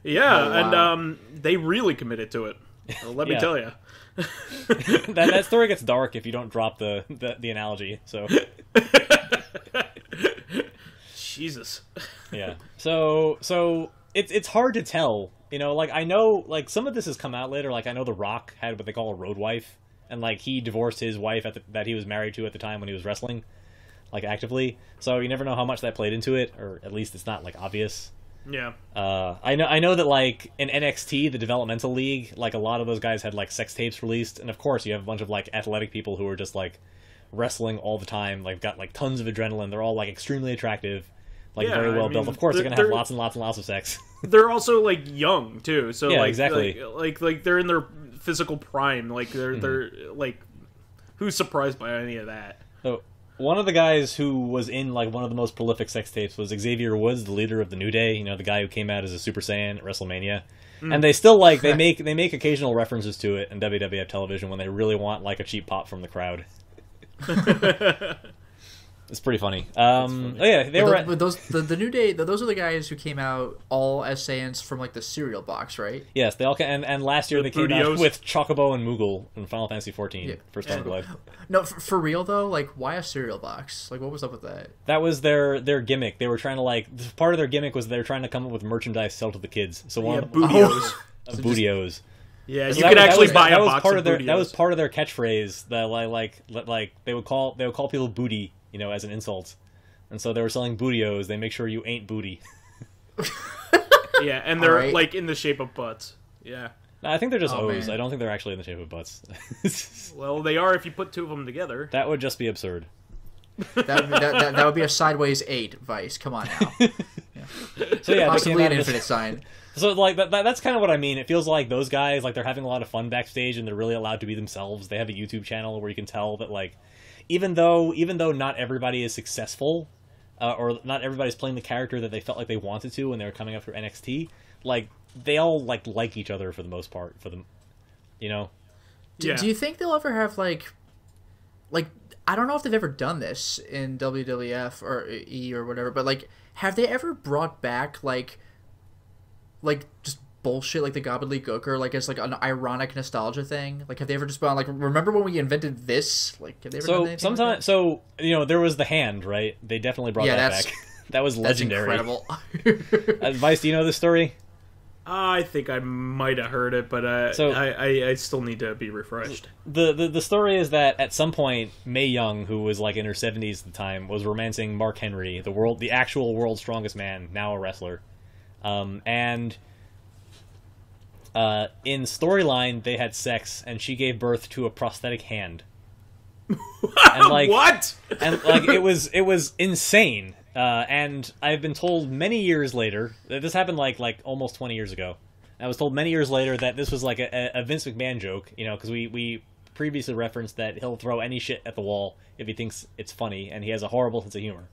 Yeah, oh, wow. And they really committed to it. Let me tell you. that story gets dark if you don't drop the analogy. So Jesus. Yeah. So it's hard to tell. Like I know like some of this has come out later. Like I know The Rock had what they call a road wife, and like he divorced his wife that he was married to at the time when he was wrestling, like actively. So you never know how much that played into it, or at least it's not like obvious. Yeah. I know that like in NXT, the developmental league, like a lot of those guys had like sex tapes released, and of course you have a bunch of like athletic people who are just like wrestling all the time, like got like tons of adrenaline. They're all like extremely attractive, like very well built. Of course they're gonna have lots and lots and lots of sex. They're also like young too, so yeah, like exactly. Like they're in their physical prime. Like they're like, who's surprised by any of that? So one of the guys who was in like one of the most prolific sex tapes was Xavier Woods, the leader of the New Day. The guy who came out as a Super Saiyan at WrestleMania. And they still like they make occasional references to it in WWF television when they really want like a cheap pop from the crowd. It's pretty funny. Oh yeah, the New Day. Those are the guys who came out all as Saiyans from like the cereal box, right? Yes, they all and last year they came out with Chocobo and Moogle in Final Fantasy XIV for Stormblood. No, for real though, like why a cereal box? Like what was up with that? That was their gimmick. They were trying to like part of their gimmick was they were trying to come up with merchambise to sell to the kids. So one of Bootios. Bootios. Yeah, you could actually buy a box of Bootios. That was part of their catchphrase. That like they would call people booty, as an insult, and so they were selling Bootios. They make sure you ain't booty. Yeah, and they're like in the shape of butts. Yeah. No, I think they're just O's. Man. I don't think they're actually in the shape of butts. Well, they are if you put two of them together. That would just be absurd. That would be a sideways 8, Vice. Come on now. Yeah. So yeah, possibly an infinite sign. So like that's kind of what I mean. It feels like those guys like they're having a lot of fun backstage and they're really allowed to be themselves. They have a YouTube channel where you can tell that like even though not everybody is successful or not everybody's playing the character that they felt like they wanted to when they were coming up through NXT, like they all like each other for the most part. For them, Do you think they'll ever have like I don't know if they've ever done this in WWF or E or whatever, but like have they ever brought back like just bullshit like the gobbledygooker like as like an ironic nostalgia thing? Like have they ever just been like, remember when we invented this? Like have they ever done anything sometimes like that? There was the hand, right? They definitely brought that back. That was legendary. That's incredible. Vice, do you know this story? I think I might have heard it, but I still need to be refreshed. The story is that at some point, Mae Young, who was like in her 70s at the time, was romancing Mark Henry, the actual world's strongest man, now a wrestler. And in storyline, they had sex, and she gave birth to a prosthetic hand. And like what? And like it was insane. And I've been told many years later, this happened like almost 20 years ago. I was told many years later that this was like a Vince McMahon joke, because we previously referenced that he'll throw any shit at the wall if he thinks it's funny, and he has a horrible sense of humor.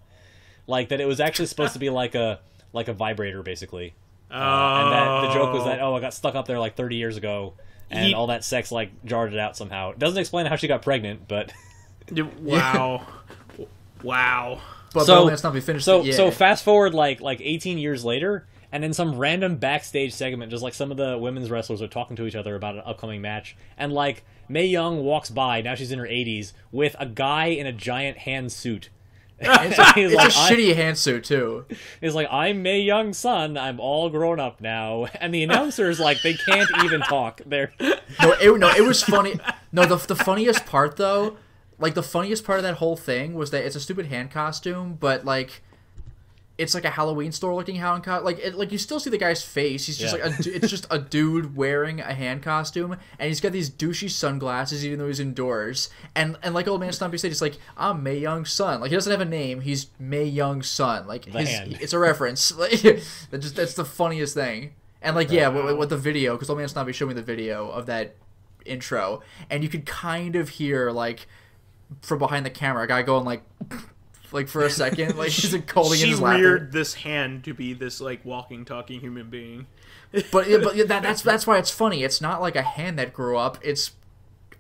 Like that it was actually supposed to be like a vibrator, basically. And that the joke was that, I got stuck up there like 30 years ago, and all that sex like jarred it out somehow. It doesn't explain how she got pregnant, but... Wow. Wow. But So, OldManStompy finished so, it. Yeah. so fast forward like 18 years later, and in some random backstage segment, just like some of the women's wrestlers are talking to each other about an upcoming match, and like Mae Young walks by, now she's in her 80s, with a guy in a giant hand suit. It's a shitty hand suit too. He's like, I'm Mae Young's son. I'm all grown up now, and the announcers like they can't even talk. They're It was funny. No, the funniest part though, like the funniest part of that whole thing was that it's a stupid hand costume, but like it's like a Halloween store looking hand costume. Like you still see the guy's face. He's just it's just a dude wearing a hand costume, and he's got these douchey sunglasses even though he's indoors. And like OldManStompy said, he's like, I'm Mae Young's son. Like he doesn't have a name. He's Mae Young's son. Like it's a reference. Like that's the funniest thing. And like with the video, because OldManStompy showed me the video of that intro, and you could kind of hear like from behind the camera a guy going like for a second, like he's like holding in his lap. She reared this hand to be this like walking, talking human being. but that's why it's funny. It's not like a hand that grew up. It's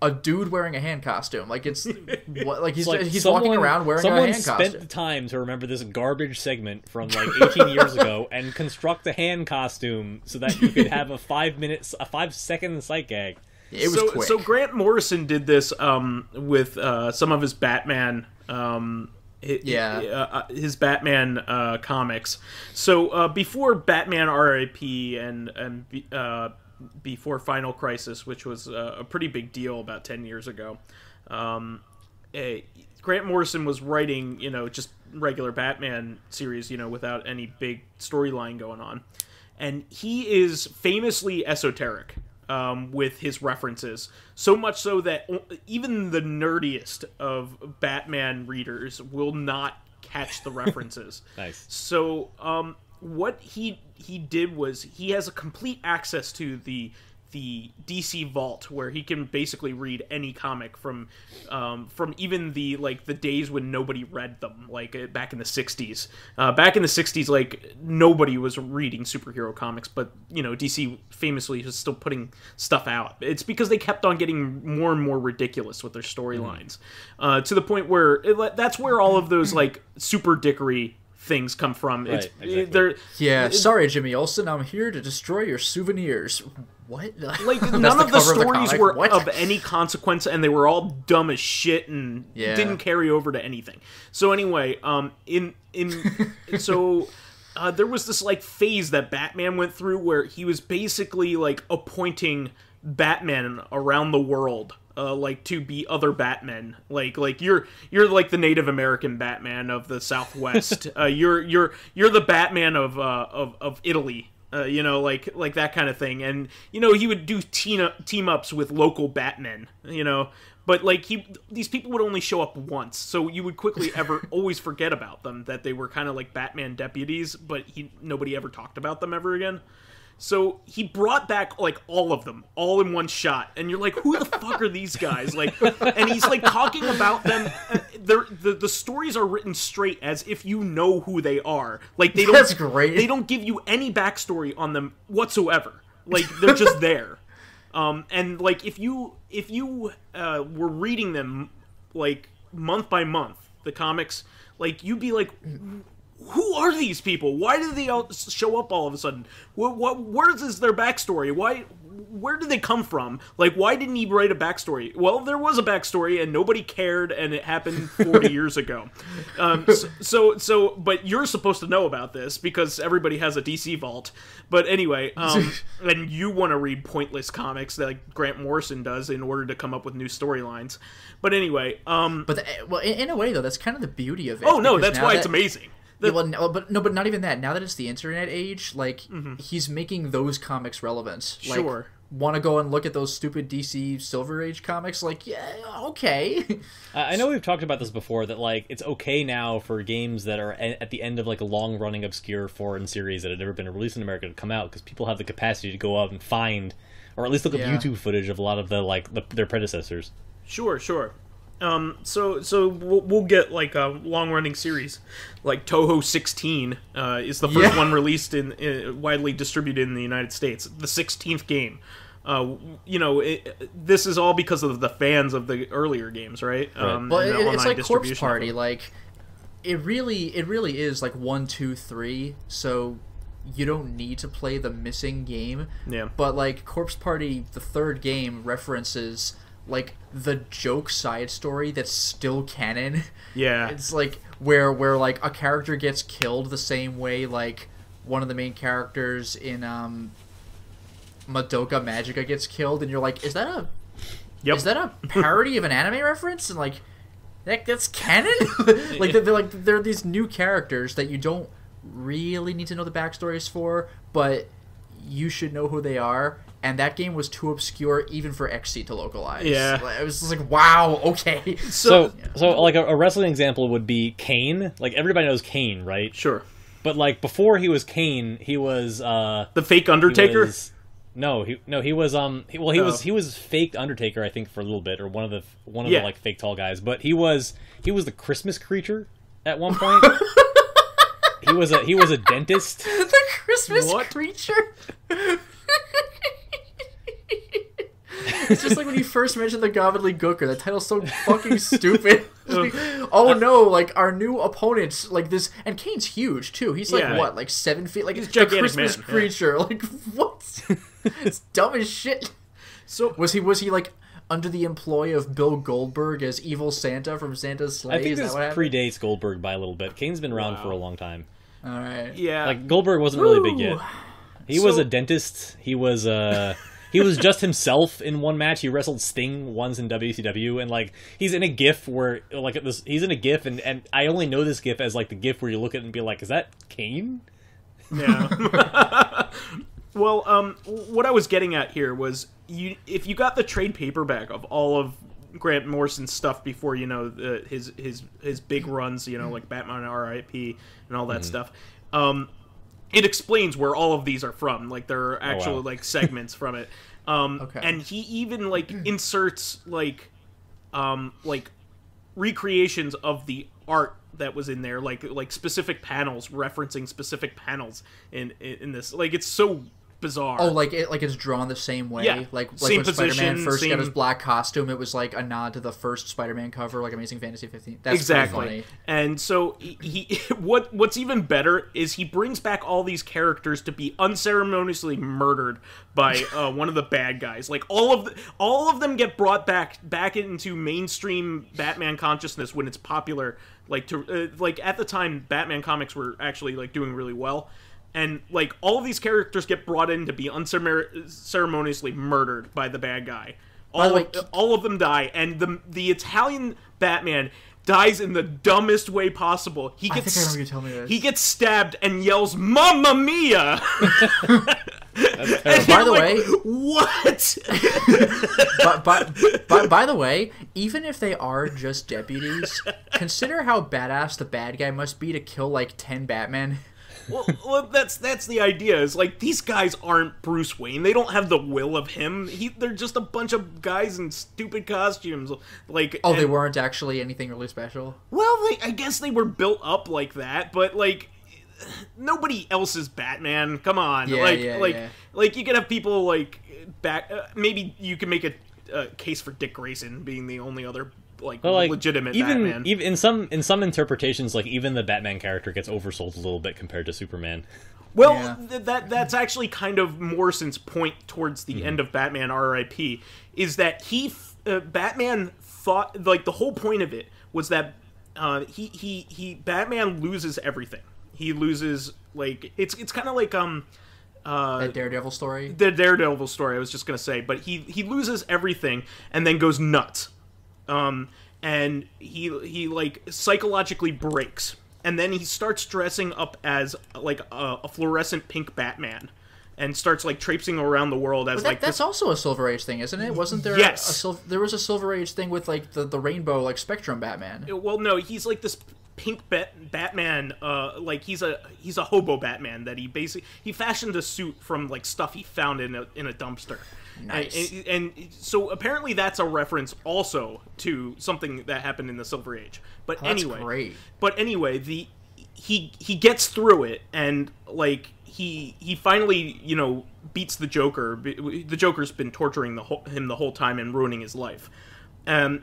a dude wearing a hand costume. Like it's like he's walking around wearing a hand costume. Someone spent the time to remember this garbage segment from like 18 years ago and construct a hand costume so that you could have a 5-second sight gag. It was quick. So Grant Morrison did this with some of his Batman. His Batman comics. So before Batman R.I.P. and before Final Crisis, which was a pretty big deal about 10 years ago, Grant Morrison was writing, just regular Batman series, without any big storyline going on. And he is famously esoteric with his references. So much so that even the nerdiest of Batman readers will not catch the references. Nice. So what he did was he has a complete access to the DC vault, where he can basically read any comic from even the days when nobody read them, like back in the 60s. Back in the 60s, like nobody was reading superhero comics, but DC famously is still putting stuff out. It's because they kept on getting more and more ridiculous with their storylines, to the point where that's where all of those like super dickery things come from. Right, exactly. Sorry, Jimmy Olsen, I'm here to destroy your souvenirs. What? Like none of the stories were of any consequence, and they were all dumb as shit and didn't carry over to anything. So anyway, there was this like phase that Batman went through where he was basically like appointing Batman around the world. Like to be other Batmen, like you're like the Native American Batman of the Southwest. You're the Batman of Italy. Like that kind of thing. And he would do team ups with local Batmen. But like these people would only show up once, so you would quickly always forget about them, that they were kind of like Batman deputies, but nobody ever talked about them ever again. So he brought back like all of them, all in one shot, and you're like, who the fuck are these guys? Like, and he's like talking about them. The stories are written straight as if you know who they are. Like they don't. That's great. They don't give you any backstory on them whatsoever. Like they're just there. And like if you were reading them like month by month, the comics, like you'd be like, who are these people? Why did they all show up all of a sudden? Where is their backstory? Where did they come from? Like, why didn't he write a backstory? Well, there was a backstory, and nobody cared, and it happened 40 years ago. But you're supposed to know about this because everybody has a DC vault. But anyway, and you want to read pointless comics like Grant Morrison does in order to come up with new storylines. But anyway, in a way though, that's kind of the beauty of it. Oh no, that's why it's amazing. But not even that. Now that it's the internet age, like he's making those comics relevant. Like, sure. Want to go and look at those stupid DC Silver Age comics? Like, yeah, okay. I know we've talked about this before, that like it's okay now for games that are at the end of like a long-running obscure foreign series that had never been released in America to come out, because people have the capacity to go out and find, or at least look up YouTube footage of a lot of their predecessors. Sure. So we'll get like a long-running series, like Toho 16 is the first one released in widely distributed in the United States. The 16th game. This is all because of the fans of the earlier games, right? It's like Corpse Party. Like it really is like 1, 2, 3. So you don't need to play the missing game. Yeah. But like Corpse Party, the third game, references like the joke side story that's still canon. Yeah. It's like where like a character gets killed the same way like one of the main characters in Madoka Magica gets killed, and you're like, is that a parody of an anime reference? And like that's canon? Like they're these new characters that you don't really need to know the backstories for, but you should know who they are. And that game was too obscure even for XC to localize. Yeah. It was just like, wow, okay. So like a wrestling example would be Kane. Like everybody knows Kane, right? Sure. But like before he was Kane, he was the fake Undertaker. He was faked Undertaker, I think, for a little bit, or one of the like fake tall guys. But he was the Christmas creature at one point. he was a dentist. The Christmas creature. It's just like when you first mentioned the Gobbly Gooker. That title's so fucking stupid. Like, oh no, like our new opponents, like this, and Kane's huge too. He's like what, like 7 feet? Like he's a gigantic Christmas man. creature. Yeah. Like what? It's dumb as shit. So was he like under the employ of Bill Goldberg as Evil Santa from Santa's Sleigh? I think this predates Goldberg by a little bit. Kane's been around for a long time. All right. Yeah. Like Goldberg wasn't really big yet. He was a dentist. He was he was just himself in one match. He wrestled Sting once in WCW, and like he's in a GIF where like this, he's in a GIF, and I only know this GIF as like the GIF where you look at it and be like, is that Kane? Yeah. Well, what I was getting at here was if you got the trade paperback of all of Grant Morrison's stuff before, you know, his big runs, you know, like Batman R.I.P. and all that stuff, it explains where all of these are from. Like there are actual like segments from it. Okay. And he even like inserts like recreations of the art that was in there, like specific panels referencing specific panels in this. Like it's so bizarre. Oh, like it's drawn the same way. Yeah. Like same when Spider-Man position, first got his black costume, it was like a nod to the first Spider-Man cover, like Amazing Fantasy 15. That's exactly. Funny. And so he what's even better is he brings back all these characters to be unceremoniously murdered by one of the bad guys. Like all of them get brought back into mainstream Batman consciousness when it's popular. Like like at the time, Batman comics were actually like doing really well. And, like, all of these characters get brought in to be unceremoniously murdered by the bad guy. All of them die, and the Italian Batman dies in the dumbest way possible. I think I remember you telling me this. He gets stabbed and yells, "Mamma Mia!" By the way, what? by the way, even if they are just deputies, consider how badass the bad guy must be to kill like 10 Batmen. Well, that's the idea. Is like these guys aren't Bruce Wayne. They don't have the will of him. They're just a bunch of guys in stupid costumes. Like they weren't actually anything really special. Well, I guess they were built up like that, but like nobody else is Batman. Come on, like you could have people like maybe you can make a case for Dick Grayson being the only other. Like legitimate Batman. Even in some interpretations, like even the Batman character gets oversold a little bit compared to Superman. Well, that's actually kind of Morrison's point towards the end of Batman R.I.P. is that Batman thought like the whole point of it was that Batman loses everything. He loses like it's kind of like that Daredevil story. The Daredevil story. I was just gonna say, but he loses everything and then goes nuts. And he like psychologically breaks, and then he starts dressing up as like a fluorescent pink Batman, and starts like traipsing around the world as that's also a Silver Age thing, isn't it? Wasn't there? Yes, there was a Silver Age thing with like the rainbow like Spectrum Batman. Well, no, he's like this pink Batman. Like he's a hobo Batman that he fashioned a suit from like stuff he found in a dumpster. Nice. And so apparently that's a reference also to something that happened in the Silver Age. But that's great. But anyway, he gets through it, and like he finally, you know, beats the Joker. The Joker's been torturing him the whole time and ruining his life. And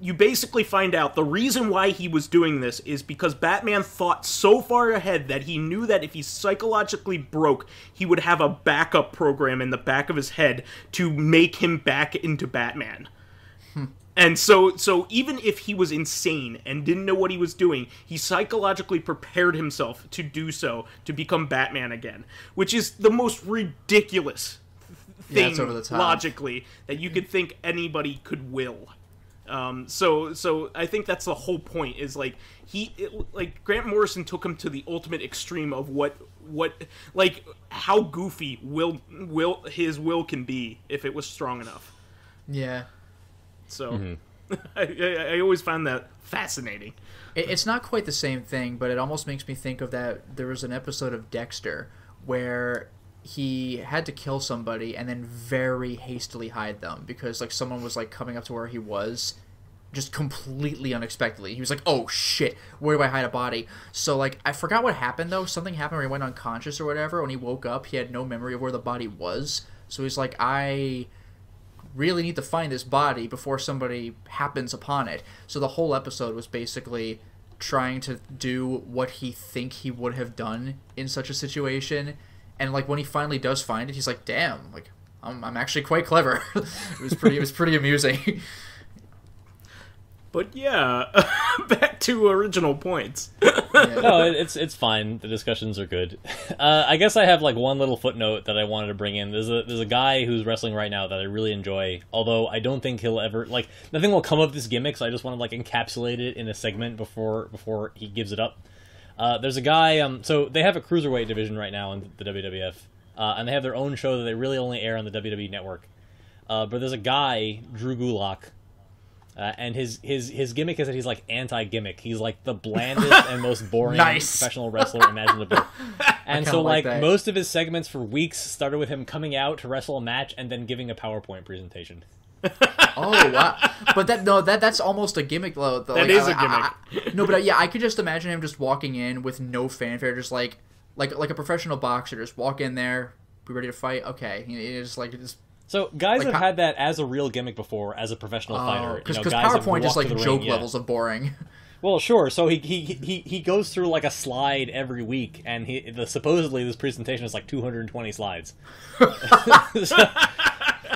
you basically find out the reason why he was doing this is because Batman thought so far ahead that he knew that if he psychologically broke, he would have a backup program in the back of his head to make him back into Batman. And so even if he was insane and didn't know what he was doing, he psychologically prepared himself to do so, to become Batman again. Which is the most ridiculous thing, over the top. logically, that you could think anybody could will. So I think that's the whole point, is like, Grant Morrison took him to the ultimate extreme of what like, how goofy his will can be if it was strong enough. Yeah. So, I always found that fascinating. It's not quite the same thing, but it almost makes me think of that. There was an episode of Dexter where he had to kill somebody and then very hastily hide them because, like, someone was, like, coming up to where he was just completely unexpectedly. He was like, oh, shit, where do I hide a body? So, like, I forgot what happened, though. Something happened where he went unconscious or whatever. When he woke up, he had no memory of where the body was. So he's like, I really need to find this body before somebody happens upon it. So the whole episode was basically trying to do what he would have done in such a situation. And, like, when he finally does find it, he's like, damn, like, I'm actually quite clever. It was pretty amusing. But yeah, back to original points. No, it's fine. The discussions are good. I guess I have, like, one little footnote that I wanted to bring in. There's a guy who's wrestling right now that I really enjoy, although I don't think he'll ever, like, nothing will come of this gimmick, so I just want to, like, encapsulate it in a segment before he gives it up. There's a guy, so they have a cruiserweight division right now in the WWF, and they have their own show that they really only air on the WWE Network. But there's a guy, Drew Gulak, and his gimmick is that he's, like, anti-gimmick. He's, like, the blandest and most boring professional wrestler imaginable. And so, like, most of his segments for weeks started with him coming out to wrestle a match and then giving a PowerPoint presentation. Oh, wow. But that's almost a gimmick, though. That is a gimmick. No, but yeah, I could just imagine him just walking in with no fanfare, just like a professional boxer, just walk in there, be ready to fight. Okay, it's like just. So guys have had that as a real gimmick before, as a professional fighter. Because PowerPoint is like joke levels of boring. Well, sure. So he goes through, like, a slide every week, and supposedly this presentation is like 220 slides.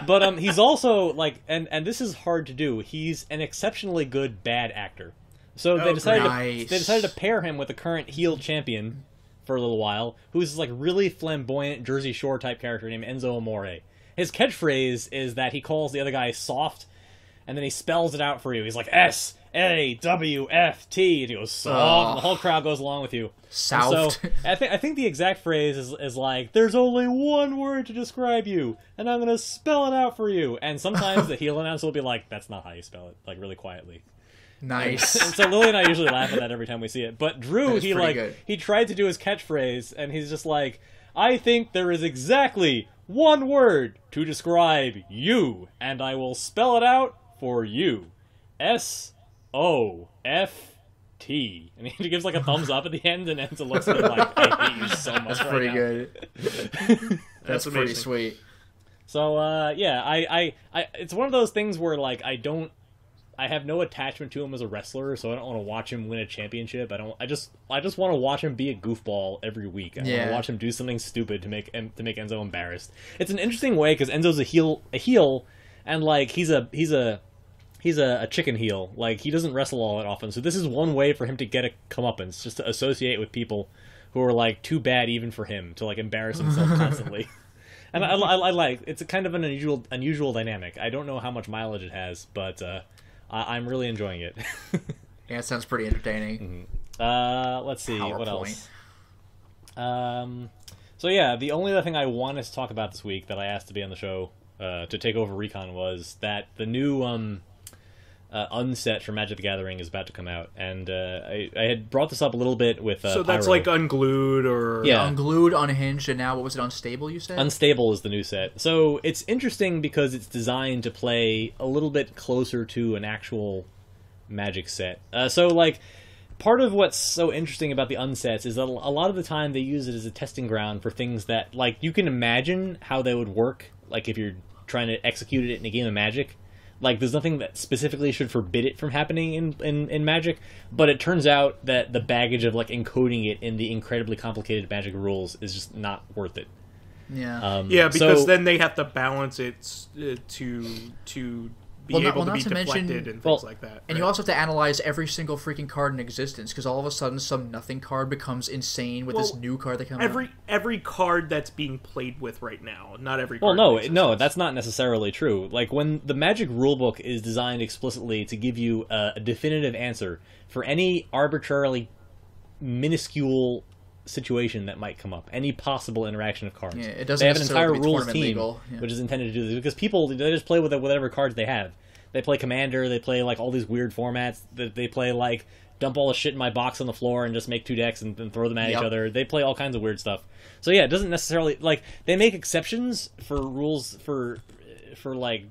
But he's also, like, and this is hard to do. He's an exceptionally good bad actor. So they decided to pair him with the current heel champion for a little while, who's, like, really flamboyant Jersey Shore type character named Enzo Amore. His catchphrase is that he calls the other guy soft, and then he spells it out for you. He's like, S-A-W-F-T, and he goes, soft, and the whole crowd goes along with you. Soft. So, I think the exact phrase is like, there's only one word to describe you, and I'm going to spell it out for you. And sometimes the heel announcer will be like, that's not how you spell it, like, really quietly. Nice. And so Lily and I usually laugh at that every time we see it. But Drew, good. he tried to do his catchphrase, and he's just like, I think there is exactly one word to describe you, and I will spell it out for you. S-O-F-T. And he gives, like, a thumbs up at the end, and Enzo looks at him like, I hate you so much. That's pretty good. That's pretty sweet. So, yeah, I it's one of those things where, like, I have no attachment to him as a wrestler, so I don't want to watch him win a championship. I just want to watch him be a goofball every week. I want to watch him do something stupid to make Enzo embarrassed. It's an interesting way because Enzo's a heel, and, like, he's a chicken heel. Like, he doesn't wrestle all that often, so this is one way for him to get a comeuppance, just to associate with people who are, like, too bad even for him, to, like, embarrass himself constantly. And I like it's a kind of an unusual dynamic. I don't know how much mileage it has, but I'm really enjoying it. Yeah, it sounds pretty entertaining. Mm-hmm. Let's see, what else? So yeah, the only other thing I wanted to talk about this week that I asked to be on the show to take over Recon was that the new unset for Magic the Gathering is about to come out, and I had brought this up a little bit with so that's Pyro. like Unglued or Unglued, Unhinged, and now what was it? Unstable, you said? Unstable is the new set. So it's interesting because it's designed to play a little bit closer to an actual Magic set. So, like, part of what's so interesting about the unsets is that a lot of the time they use it as a testing ground for things that, like, you can imagine how they would work, like, if you're trying to execute it in a game of Magic. Like, there's nothing that specifically should forbid it from happening in Magic, but it turns out that the baggage of, like, encoding it in the incredibly complicated Magic rules is just not worth it. Yeah. Yeah, because then they have to balance it to be able to be deflected and things like that. And you also have to analyze every single freaking card in existence, because all of a sudden some nothing card becomes insane with this new card that comes out. Every card that's being played with right now, not every Well, card. no, that's not necessarily true. Like, when the Magic rulebook is designed explicitly to give you a definitive answer for any arbitrarily minuscule situation that might come up, any possible interaction of cards. Yeah, it doesn't they have an entire necessarily be rules tournament team legal. Yeah. which is intended to do this, because people, they just play with whatever cards they have. They play Commander, they play like all these weird formats, they play like dump all the shit in my box on the floor and just make 2 decks and throw them at each other. They play all kinds of weird stuff. So yeah, it doesn't necessarily, like, they make exceptions for rules for like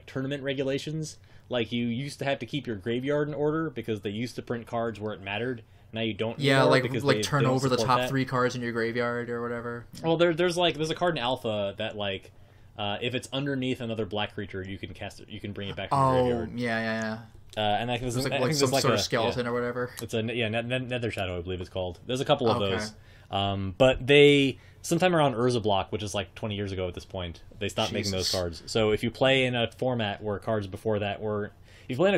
tournament regulations. Like, you used to have to keep your graveyard in order because they used to print cards where it mattered. Now you don't. Yeah, because like they turn don't over the top that. 3 cards in your graveyard or whatever. Well, there's a card in Alpha that, like, if it's underneath another black creature, you can cast it. You can bring it back to your graveyard. Yeah. And I think It's like some sort of skeleton or whatever. It's Nether Shadow, I believe it's called. There's a couple of those. But they, sometime around Urza Block, which is like 20 years ago at this point, they stopped making those cards. So if you play in a format where cards before that were, if you play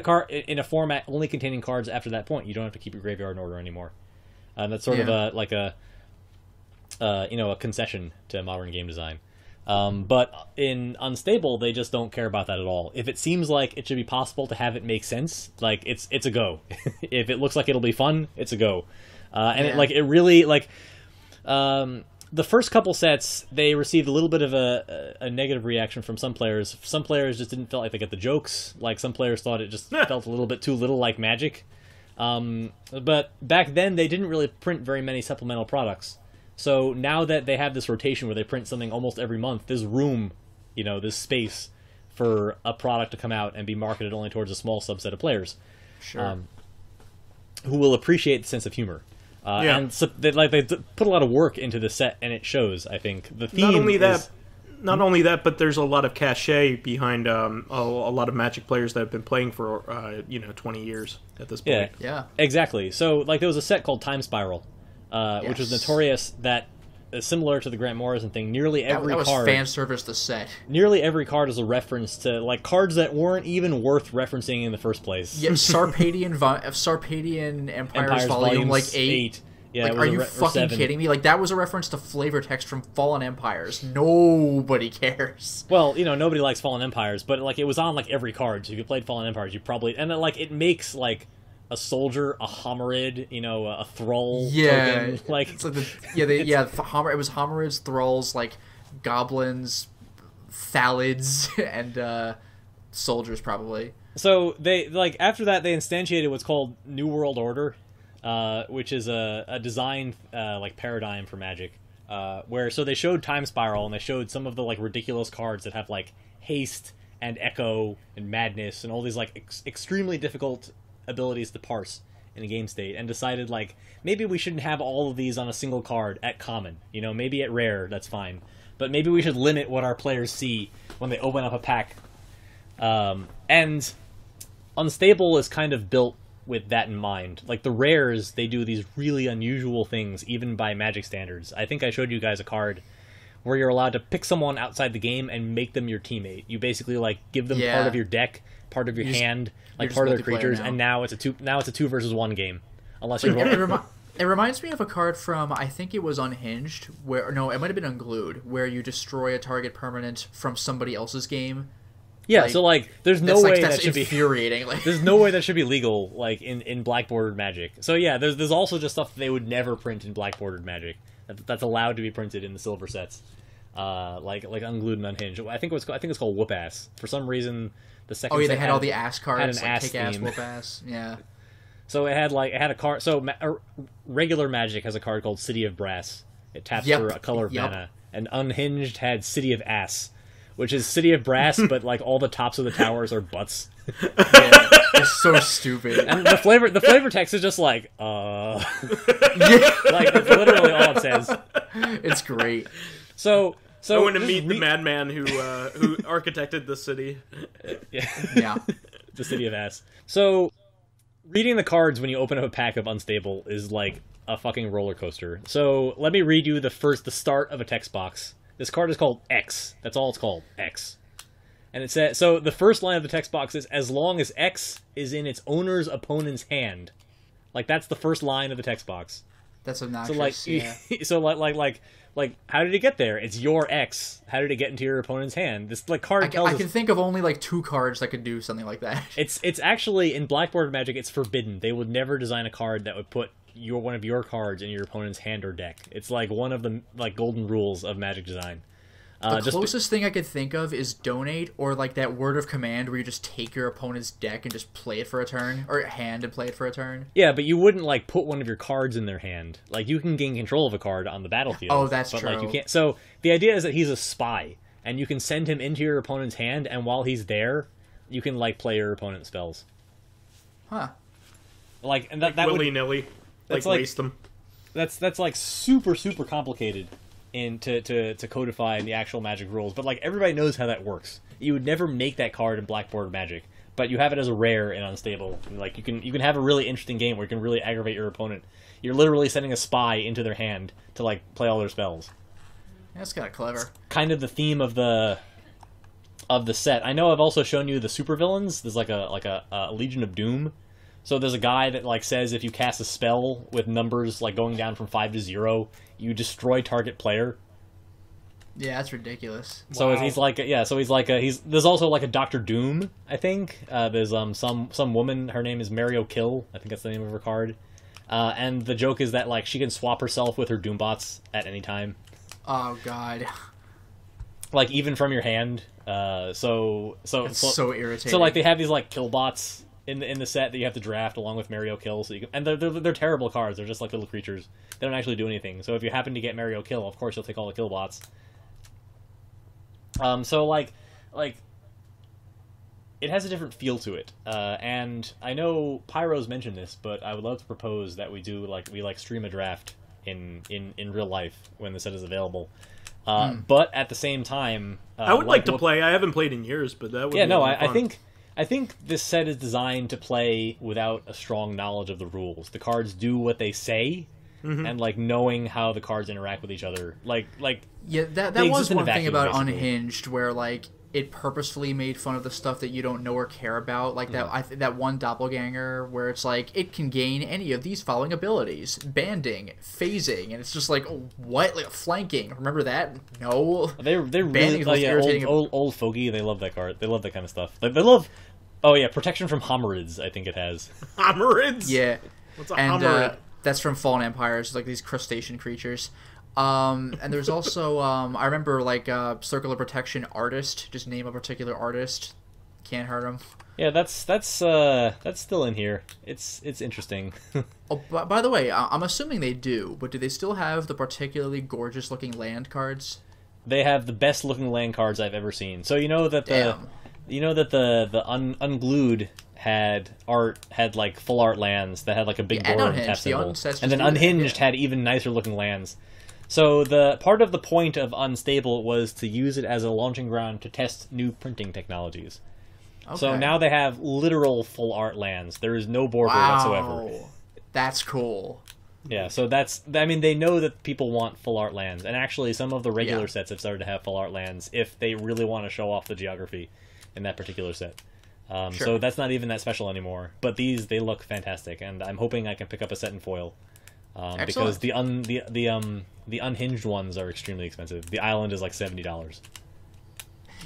in a format only containing cards after that point, you don't have to keep your graveyard in order anymore. That's sort of a concession to modern game design. But in Unstable, they just don't care about that at all. If it seems like it should be possible to have it make sense, like, it's a go. If it looks like it'll be fun, it's a go. The first couple sets, they received a little bit of a negative reaction from some players. Some players just didn't feel like they got the jokes. Like, some players thought it just felt a little bit too little like Magic. But back then, they didn't really print very many supplemental products. So now that they have this rotation where they print something almost every month, there's room, there's space for a product to come out and be marketed only towards a small subset of players. Sure. Who will appreciate the sense of humor. And so they put a lot of work into the set, and it shows, I think. The theme Not only that, but there's a lot of cachet behind a lot of Magic players that have been playing for 20 years at this point. Yeah. Exactly. So, like, there was a set called Time Spiral, which was notorious that, similar to the Grant Morrison thing, nearly every card... That was fan service the set. Nearly every card is a reference to, like, cards that weren't even worth referencing in the first place. Yeah, Sarpadian Empires Volume, like, 8. Yeah, like, are you fucking kidding me? Like, that was a reference to flavor text from Fallen Empires. Nobody cares. Well, nobody likes Fallen Empires, but, like, it was on, like, every card. So if you played Fallen Empires, you probably... And, like, it makes, like... a soldier, a hominid, a thrall. Token. Like, it's like it was hominids, thralls, like goblins, thalids, and soldiers probably. So they after that they instantiated what's called New World Order, which is a design paradigm for Magic, where they showed Time Spiral and they showed some of the ridiculous cards that have haste and echo and madness and all these extremely difficult abilities to parse in a game state, and decided maybe we shouldn't have all of these on a single card at common. Maybe at rare, that's fine, but maybe we should limit what our players see when they open up a pack. And Unstable is kind of built with that in mind. Like, the rares, they do these really unusual things, even by Magic standards. I think I showed you guys a card where you're allowed to pick someone outside the game and make them your teammate. You basically give them part of your deck, part of your hand, part of their creatures, and now it's a 2 versus 1 game. Unless you're It reminds me of a card from, I think it was Unhinged, it might have been Unglued, where you destroy a target permanent from somebody else's game. Yeah, there's no way that's that should infuriating. be there's no way that should be legal in black bordered Magic. So yeah, there's also just stuff that they would never print in black bordered Magic that's allowed to be printed in the silver sets. Like Unglued and Unhinged. I think it's called Whoop Ass. For some reason, the second. Oh yeah, they set had all the ass cards, had an ass kick ass, theme. whoop ass. Yeah. So it had a card. So regular Magic has a card called City of Brass. It taps for a color of mana, and Unhinged had City of Ass, which is City of Brass, but all the tops of the towers are butts. Yeah, it's so stupid. And the flavor text is just that's literally all it says. It's great. So So I want to meet the madman who architected the city. Yeah. The city of ass. So, reading the cards when you open up a pack of Unstable is like a fucking roller coaster. So, let me read you the start of a text box. This card is called X. That's all it's called, X. And it says, so the first line of the text box is, as long as X is in its owner's opponent's hand. Like, that's the first line of the text box. That's obnoxious. So, like, like, how did it get there? It's your X. How did it get into your opponent's hand? This card tells us... I can think of only like 2 cards that could do something like that. It's actually, in Blackboard Magic, it's forbidden. They would never design a card that would put one of your cards in your opponent's hand or deck. It's like one of the golden rules of Magic design. The closest thing I could think of is Donate, or like that Word of Command where you just take your opponent's deck and just play it for a turn, or hand and play it for a turn. Yeah, but you wouldn't like put one of your cards in their hand. Like, you can gain control of a card on the battlefield. Oh, that's but, true. Like, you can't. So the idea is that he's a spy, and you can send him into your opponent's hand, and while he's there, you can like play your opponent's spells. Huh. Like, and that willy-nilly. Like waste them. That's like super complicated to codify in the actual Magic rules, but like everybody knows how that works. You would never make that card in Blackboard Magic, but you have it as a rare and Unstable. And like you can have a really interesting game where you can really aggravate your opponent. You're literally sending a spy into their hand to like play all their spells. That's kind of clever. Kind of the theme of the set. I know I've also shown you the supervillains. There's like a Legion of Doom. So there's a guy that like says if you cast a spell with numbers like going down from 5 to 0, you destroy target player. Yeah, that's ridiculous. So Wow. There's also like a Doctor Doom, I think. There's some woman, her name is Mario Kill, I think that's the name of her card. And the joke is that like she can swap herself with her Doombots at any time. Oh god. Like even from your hand. So irritating. So like they have these like Killbots in the set that you have to draft along with Mario Kill, so you can, and they're terrible cards. They're just like little creatures. They don't actually do anything. So if you happen to get Mario Kill, of course you'll take all the Killbots. So like it has a different feel to it. And I know Pyro's mentioned this, but I would love to propose that we stream a draft in real life when the set is available. But at the same time, I would like to play. I haven't played in years, but that would be fun. I think this set is designed to play without a strong knowledge of the rules. The cards do what they say, and like knowing how the cards interact with each other. Yeah, that was one thing about basically. Unhinged, where like it purposefully made fun of the stuff that you don't know or care about. Like that one doppelganger where it's like it can gain any of these following abilities: banding, phasing, and it's just like what, like flanking. Remember that? No, they're really old fogey. They love that card. They love that kind of stuff. They love. Oh yeah, protection from homerids. I think it has homerids. Yeah, what's a homerid? That's from Fallen Empires, like these crustacean creatures. And there's also I remember like Circle of Protection artist. Just name a particular artist. Can't hurt him. Yeah, that's still in here. It's interesting. Oh, by the way, I'm assuming they do, but do they still have the particularly gorgeous looking land cards? They have the best looking land cards I've ever seen. So you know that the Unglued had like full art lands that had like a big board and tap symbol, and then Unhinged had even nicer looking lands. So the part of the point of Unstable was to use it as a launching ground to test new printing technologies. Okay. So now they have literal full art lands. There is no border whatsoever. That's cool. Yeah, so they know that people want full art lands, and actually some of the regular sets have started to have full art lands if they really want to show off the geography in that particular set. Sure. So that's not even that special anymore. But they look fantastic, and I'm hoping I can pick up a set in foil. Because the unhinged ones are extremely expensive. The island is like $70.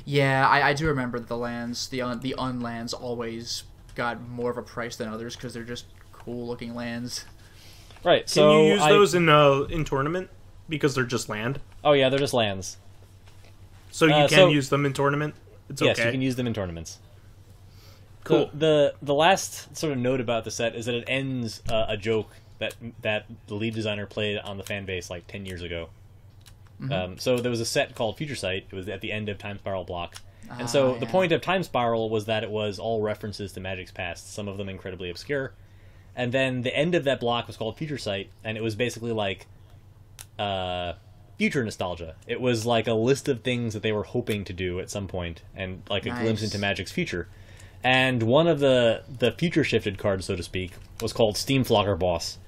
Yeah, I do remember the lands, the unlands always got more of a price than others because they're just cool looking lands. Right. So can you use those in tournament because they're just land? Oh yeah, they're just lands. So you can use them in tournament. It's okay. Yes, you can use them in tournaments. Cool. The last sort of note about the set is that it ends a joke that the lead designer played on the fan base like 10 years ago. Mm-hmm. So there was a set called Future Sight. It was at the end of Time Spiral block. And so the point of Time Spiral was that it was all references to Magic's past, some of them incredibly obscure. And then the end of that block was called Future Sight, and it was basically like future nostalgia. It was like a list of things that they were hoping to do at some point, and like a glimpse into Magic's future. And one of the future shifted cards, so to speak, was called Steamflogger Boss.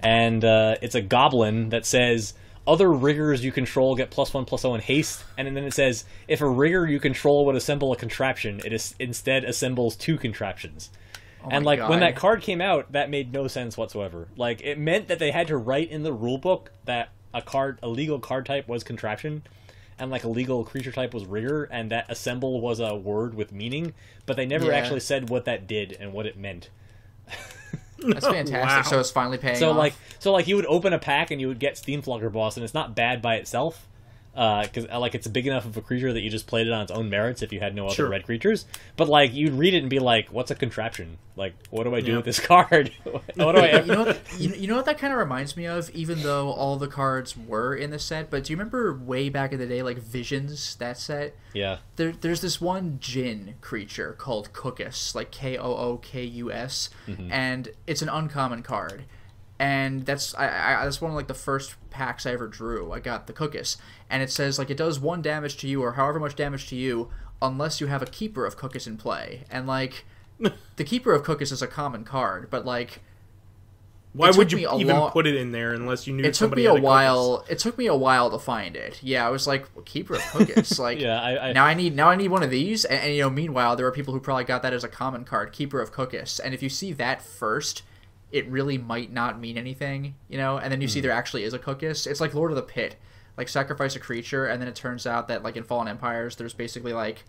And it's a goblin that says, other riggers you control get +1/+0 in haste, and then it says, if a rigger you control would assemble a contraption, instead assembles 2 contraptions. And like when that card came out, that made no sense whatsoever. Like it meant that they had to write in the rulebook that a legal card type was contraption, and like a legal creature type was rigger, and that assemble was a word with meaning, but they never actually said what that did and what it meant. That's fantastic. Wow. So it's finally paying off. So you would open a pack and you would get Steamflogger Boss, and it's not bad by itself, because like it's big enough of a creature that you just played it on its own merits if you had no other red creatures. But like you'd read it and be like, "What's a contraption? Like, what do I do with this card? What do I?" You know what that kind of reminds me of, even though all the cards were in the set. But do you remember way back in the day, like Visions, that set? Yeah. There's this one Djinn creature called Kookus, like Kookus, and it's an uncommon card. And that's one of like the first packs I ever drew. I got the Kookus, and it says like it does 1 damage to you or however much damage to you unless you have a Keeper of Kookus in play. And like the Keeper of Kookus is a common card, but like why would you even put it in there unless you knew somebody had a Kookus? It took me a while to find it. Yeah, I was like, well, Keeper of Kookus. Like yeah, now I need one of these. And you know, meanwhile there are people who probably got that as a common card, Keeper of Kookus. And if you see that first, it really might not mean anything, you know, and then you see there actually is a Kookus. It's like Lord of the Pit, like sacrifice a creature, and then it turns out that like in Fallen Empires, there's basically like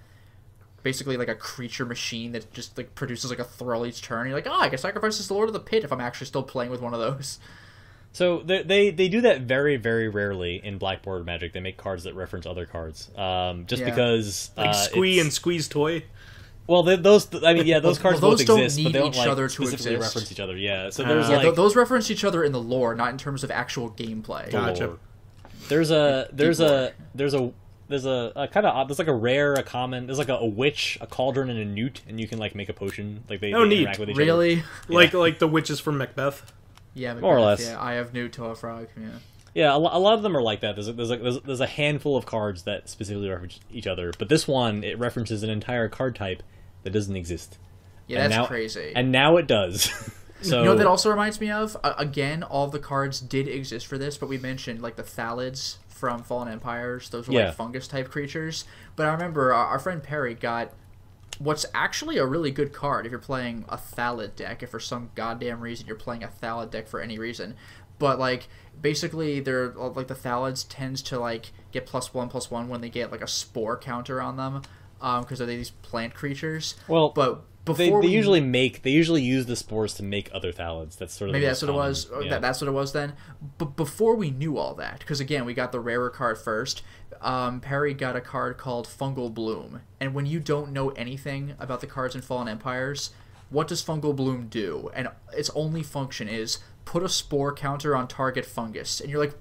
a creature machine that just like produces like a throw each turn. You're like, I can sacrifice this to Lord of the Pit if I'm actually still playing with one of those. So they do that very, very rarely in Blackboard Magic. They make cards that reference other cards, because like Squee and Squeeze Toy. Well, those cards both exist, but they don't each other like, to specifically exist. reference each other. Yeah, so there's those reference each other in the lore, not in terms of actual gameplay. Gotcha. There's like a rare, a common. There's like a witch, a cauldron, and a newt, and you can like make a potion. Like they interact with each other. Really? Like the witches from Macbeth. Yeah, Macbeth, more or less. Yeah, I have newt to a frog. Yeah. Yeah, a lot of them are like that. There's a handful of cards that specifically reference each other, but this one it references an entire card type that doesn't exist. Yeah, that's crazy. And now it does. So you know what that also reminds me of? Again, all of the cards did exist for this, but we mentioned like the Thalids from Fallen Empires. Those were like fungus type creatures. But I remember our friend Perry got what's actually a really good card if you're playing a Thalid deck, if for some goddamn reason you're playing a Thalid deck for any reason. But like basically they're like the Thalids tends to like get +1/+1 when they get like a spore counter on them. Because they're these plant creatures. Well, but they usually use the spores to make other Thalids. That's sort of maybe that's what common. it was. Yeah. That's what it was then. But before we knew all that, because again we got the rarer card first. Perry got a card called Fungal Bloom, and when you don't know anything about the cards in Fallen Empires, what does Fungal Bloom do? And its only function is put a spore counter on target fungus, and you're like,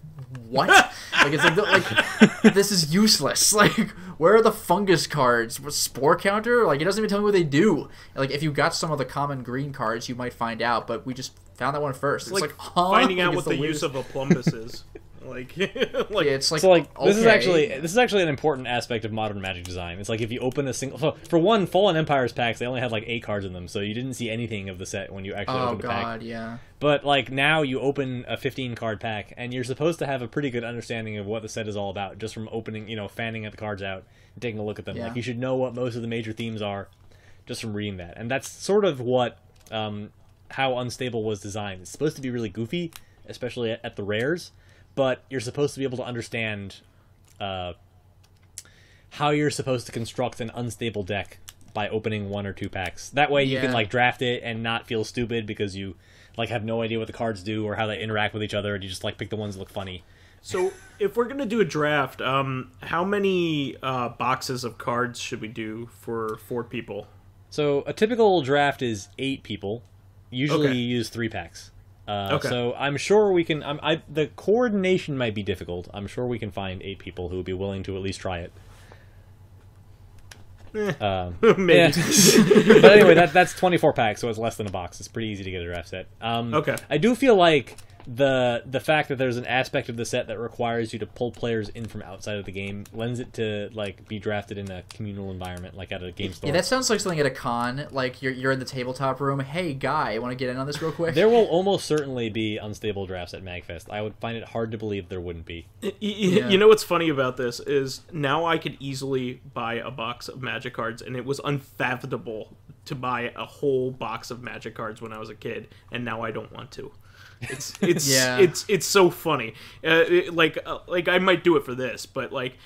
what? Like it's like this is useless. Like where are the fungus cards? What, spore counter? Like it doesn't even tell me what they do. Like if you got some of the common green cards, you might find out, but we just found that one first. It's like finding out what the use of a plumbus is. Like, it's like so like okay. this is actually an important aspect of modern Magic design. It's like if you open a single, so for one, Fallen Empires packs, they only had like 8 cards in them, so you didn't see anything of the set when you actually opened the pack. Oh god, yeah. But like now you open a 15 card pack, and you're supposed to have a pretty good understanding of what the set is all about just from opening, fanning the cards out and taking a look at them. Yeah. Like you should know what most of the major themes are just from reading that, and that's sort of what how Unstable was designed. It's supposed to be really goofy, especially at the rares. But you're supposed to be able to understand how you're supposed to construct an unstable deck by opening 1 or 2 packs. That way you can like draft it and not feel stupid because you like have no idea what the cards do or how they interact with each other, and you just like pick the ones that look funny. So if we're gonna do a draft, how many boxes of cards should we do for 4 people? So a typical draft is 8 people. Usually you use 3 packs. So I'm sure we can. The coordination might be difficult. I'm sure we can find 8 people who would be willing to at least try it. Maybe. But anyway, that's 24 packs, so it's less than a box. It's pretty easy to get a draft set. I do feel like the fact that there's an aspect of the set that requires you to pull players in from outside of the game lends it to like be drafted in a communal environment, like at a game store. Yeah, that sounds like something at a con. Like you're in the tabletop room. Hey, guy, want to get in on this real quick? There will almost certainly be unstable drafts at MagFest. I would find it hard to believe there wouldn't be. You know what's funny about this is now I could easily buy a box of Magic cards, and it was unfathomable to buy a whole box of Magic cards when I was a kid, and now I don't want to. It's so funny. Like I might do it for this, but like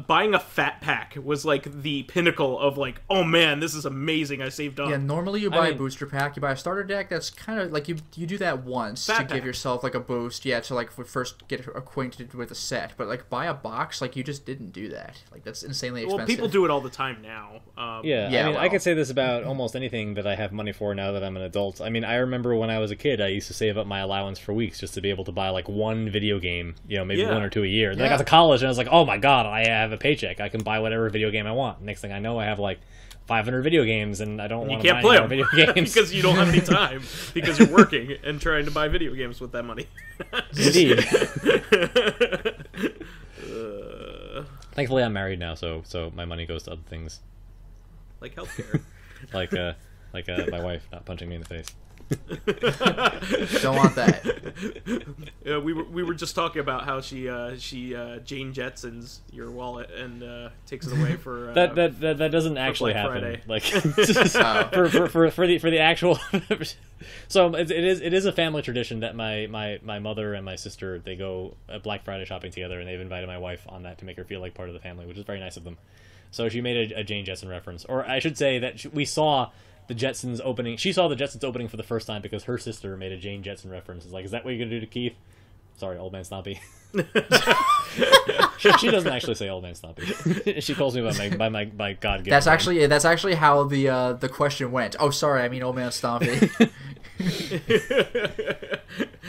buying a fat pack was like the pinnacle of like, oh man, this is amazing. I saved up. Yeah, normally you buy a booster pack, you buy a starter deck. That's kind of like you do that once to give yourself like a boost. Yeah, to like first get acquainted with a set. But like buy a box, like you just didn't do that. Like that's insanely expensive. Well, people do it all the time now. I mean, I could say this about almost anything that I have money for now that I'm an adult. I mean, I remember when I was a kid, I used to save up my allowance for weeks just to be able to buy like one video game, maybe one or two a year. Then I got to college and I was like, oh my god, I have a paycheck. I can buy whatever video game I want. Next thing I know, I have like 500 video games and I don't want to buy any more video games. Because you don't have any time because you're working and trying to buy video games with that money. Indeed. Thankfully, I'm married now, so my money goes to other things. Like healthcare. like my wife not punching me in the face. Don't want that. We were just talking about how she Jane Jetsons your wallet and takes it away for that doesn't actually happen. Friday. Like for the actual. So it is a family tradition that my mother and my sister, they go Black Friday shopping together, and they've invited my wife on that to make her feel like part of the family, which is very nice of them. So she made a Jane Jetson reference, or I should say that we saw the Jetsons opening. She saw the Jetsons opening for the first time because her sister made a Jane Jetson reference. It's like, is that what you're gonna do to Keith? Sorry, Old Man Stompy. she doesn't actually say Old Man Stompy. She calls me by my God given. That's actually how the question went. Oh, sorry, I mean Old Man Stompy.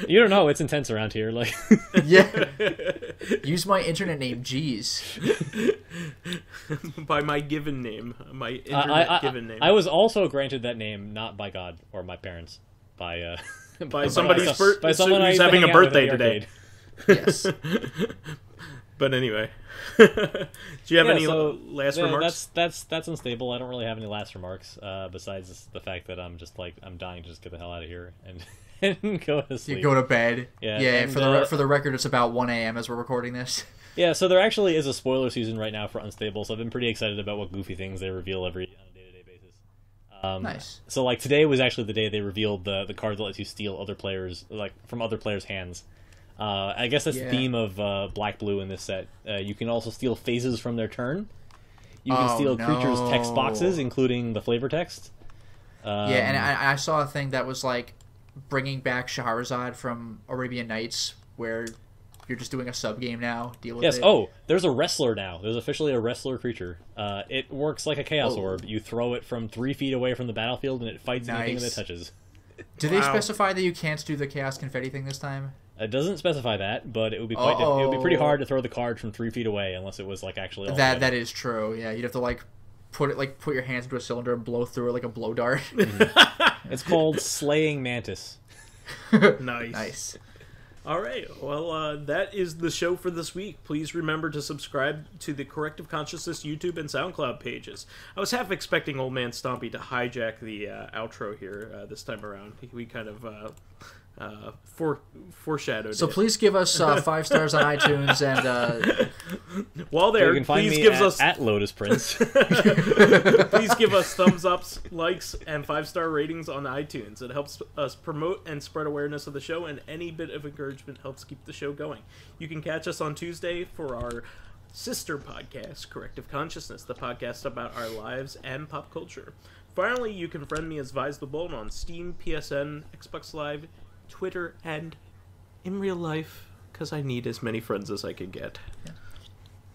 You don't know, it's intense around here. Like, yeah. Use my internet name, jeez. By my given name, my given name. I was also granted that name not by God or my parents, by somebody by someone who's having a birthday today. Yes. But anyway, do you have any last remarks? That's unstable. I don't really have any last remarks besides the fact that I'm just like, I'm dying to just get the hell out of here and go to sleep. You go to bed. Yeah. And, for the record, it's about 1 a.m. as we're recording this. Yeah, so there actually is a spoiler season right now for Unstable, so I've been pretty excited about what goofy things they reveal on a day-to-day basis. Nice. So like today was actually the day they revealed the card that lets you steal other players, like from other players' hands. I guess that's the theme of Black Blue in this set. You can also steal phases from their turn. You can steal creatures' text boxes, including the flavor text. And I saw a thing that was like bringing back Shahrazad from Arabian Nights, where you're just doing a sub game now. Deal with it. Yes. Oh, there's a wrestler now. There's officially a wrestler creature. It works like a Chaos Orb. You throw it from 3 feet away from the battlefield, and it fights anything that it touches. Did they specify that you can't do the Chaos Confetti thing this time? It doesn't specify that, but it would be it would be pretty hard to throw the card from 3 feet away unless it was like actually. That is true. Yeah, you'd have to put your hands into a cylinder and blow through it like a blow dart. Mm-hmm. It's called Slaying Mantis. Nice. All right. Well, that is the show for this week. Please remember to subscribe to the Corrective Consciousness YouTube and Soundcloud pages. I was half expecting Old Man Stompy to hijack the outro here this time around. We kind of foreshadowed So it. Please give us 5 stars on iTunes, and while there, you can find please me give us at Lotus Prince. Please give us thumbs ups, likes, and 5-star ratings on iTunes. It helps us promote and spread awareness of the show, and any bit of encouragement helps keep the show going. You can catch us on Tuesday for our sister podcast, Corrective Consciousness, the podcast about our lives and pop culture. Finally, you can friend me as VyseTheBold on Steam, PSN, Xbox Live, Twitter, and in real life, because I need as many friends as I can get. Yeah.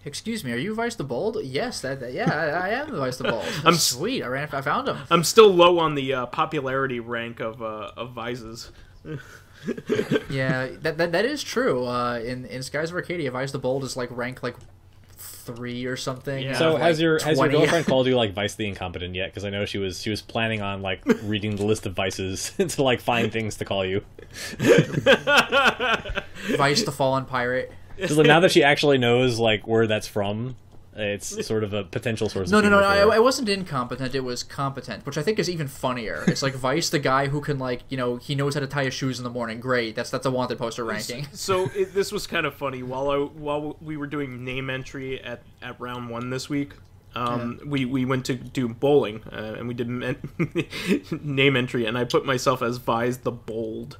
Excuse me, are you VyseTheBold? Yes, I am VyseTheBold. I'm sweet. I found him. I'm still low on the popularity rank of Vises. Yeah, that is true. In Skies of Arcadia, VyseTheBold is like rank like 3 or something. Yeah. So Like has your 20. girlfriend called you like Vice the Incompetent yet? Because I know she was planning on like reading the list of vices to like find things to call you. Vice the Fallen Pirate. So now that she actually knows like where that's from, it's sort of a potential source. No, of humor for her. I wasn't incompetent. It was competent, which I think is even funnier. It's like Vice, the guy who can like, you know, he knows how to tie his shoes in the morning. Great, that's a wanted poster ranking. So this was kind of funny. While we were doing name entry at round 1 this week, we went to do bowling and we did name entry, and I put myself as VyseTheBold.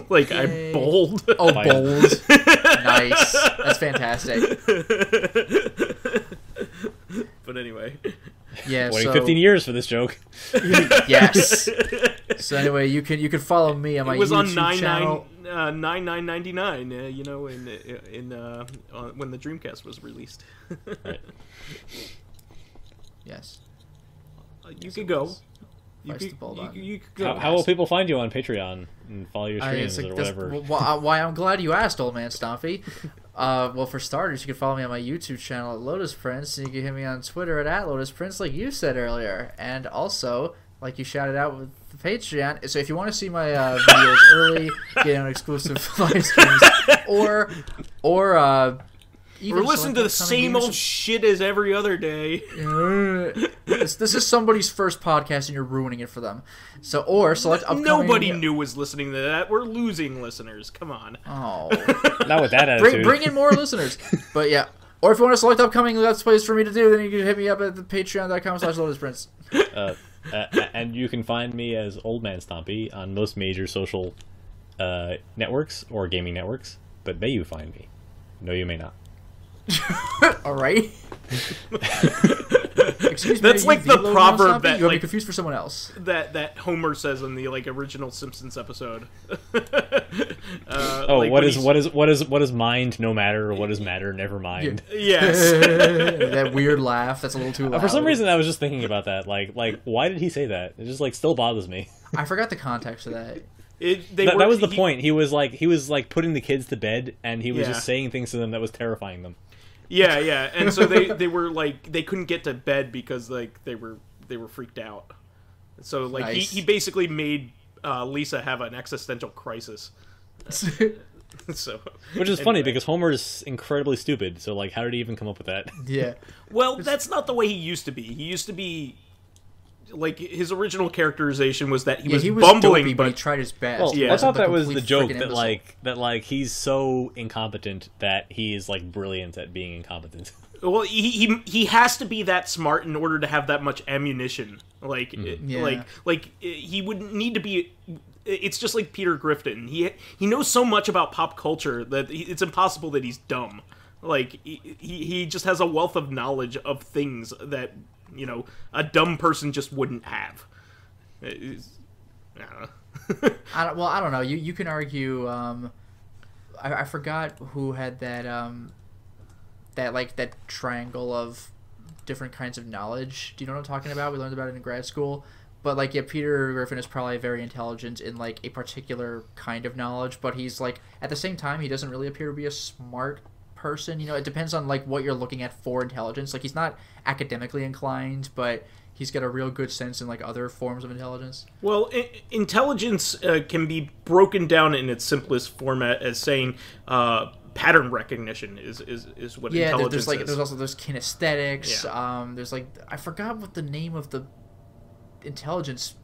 Like, Yay. I bowled. Oh, bold. Nice. That's fantastic. But anyway. Yeah, Waiting so 15 years for this joke. yes. So anyway, you can follow me on my It was YouTube on channel. 99.99, you know, in when the Dreamcast was released. Right. Yes. You could go. VyseTheBold. You could go. How will people find you on Patreon and follow your It's streams like or this- whatever? why I'm glad you asked, OldManStompy. Well, for starters, you can follow me on my YouTube channel at Lotus Prince, and you can hit me on Twitter at Lotus Prince, like you said earlier, and also like you shouted out with the Patreon. So if you want to see my videos early, get on exclusive live streams, or even We're listening to the select upcoming same games- old shit as every other day. This is somebody's first podcast, and you're ruining it for them. So, or select upcoming... Nobody knew was listening to that. We're losing listeners. Come on. Oh. Not with that attitude. Bring in more listeners. But yeah. Or if you want to select upcoming Let's Plays for me to do, then you can hit me up at the patreon.com/LotusPrince. And you can find me as OldManStompy on most major social networks or gaming networks. But may you find me. No, you may not. Alright. Excuse me. That's are like you the proverb OldManStompy? that, You have me like- confused for someone else. That Homer says in the original Simpsons episode. Oh, like what when is mind no matter, or what is matter never mind? Yes. That weird laugh. That's a little too loud. For some reason, I was just thinking about that. Like, why did he say that? It just like still bothers me. I forgot the context of that. That was the point. He was like putting the kids to bed, and he was Yeah. just saying things to them that was terrifying them. Yeah, yeah, and so they were like they couldn't get to bed because like they were freaked out. So like Nice. he basically made Lisa have an existential crisis. So Which is funny anyway. because Homer is incredibly stupid. So like, how did he even come up with that? Yeah. Well, that's not the way he used to be. He used to be like his original characterization was that he was bumbling, dopey, but he tried his best. Well, He Yeah. I wasn't thought that was complete the joke freaking that imbecile. like he's so incompetent that he is like brilliant at being incompetent. well, he has to be that smart in order to have that much ammunition. Like Yeah. like he wouldn't need to be. It's just like Peter Griffin. He knows so much about pop culture that it's impossible that he's dumb. Like he just has a wealth of knowledge of things that a dumb person just wouldn't have. I don't know. I don't know. You can argue. I forgot who had that that triangle of different kinds of knowledge. Do you know what I'm talking about? We learned about it in grad school. But like, yeah, Peter Griffin is probably very intelligent in like a particular kind of knowledge. But he's like, at the same time, he doesn't really appear to be a smart person. It depends on like what you're looking at for intelligence. Like, he's not academically inclined, but he's got a real good sense in like other forms of intelligence. Well, intelligence can be broken down in its simplest format as saying pattern recognition is what intelligence is. There's kinesthetics. Yeah. There's like, I forgot what the name of the intelligence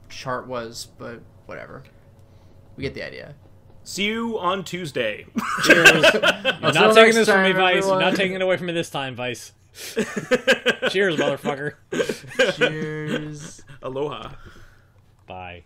chart was, but whatever. We get the idea. See you on Tuesday. Cheers. You're Until not taking next this from me, time, Vice. everyone. You're not taking it away from me this time, Vice. Cheers, motherfucker. Cheers. Aloha. Bye.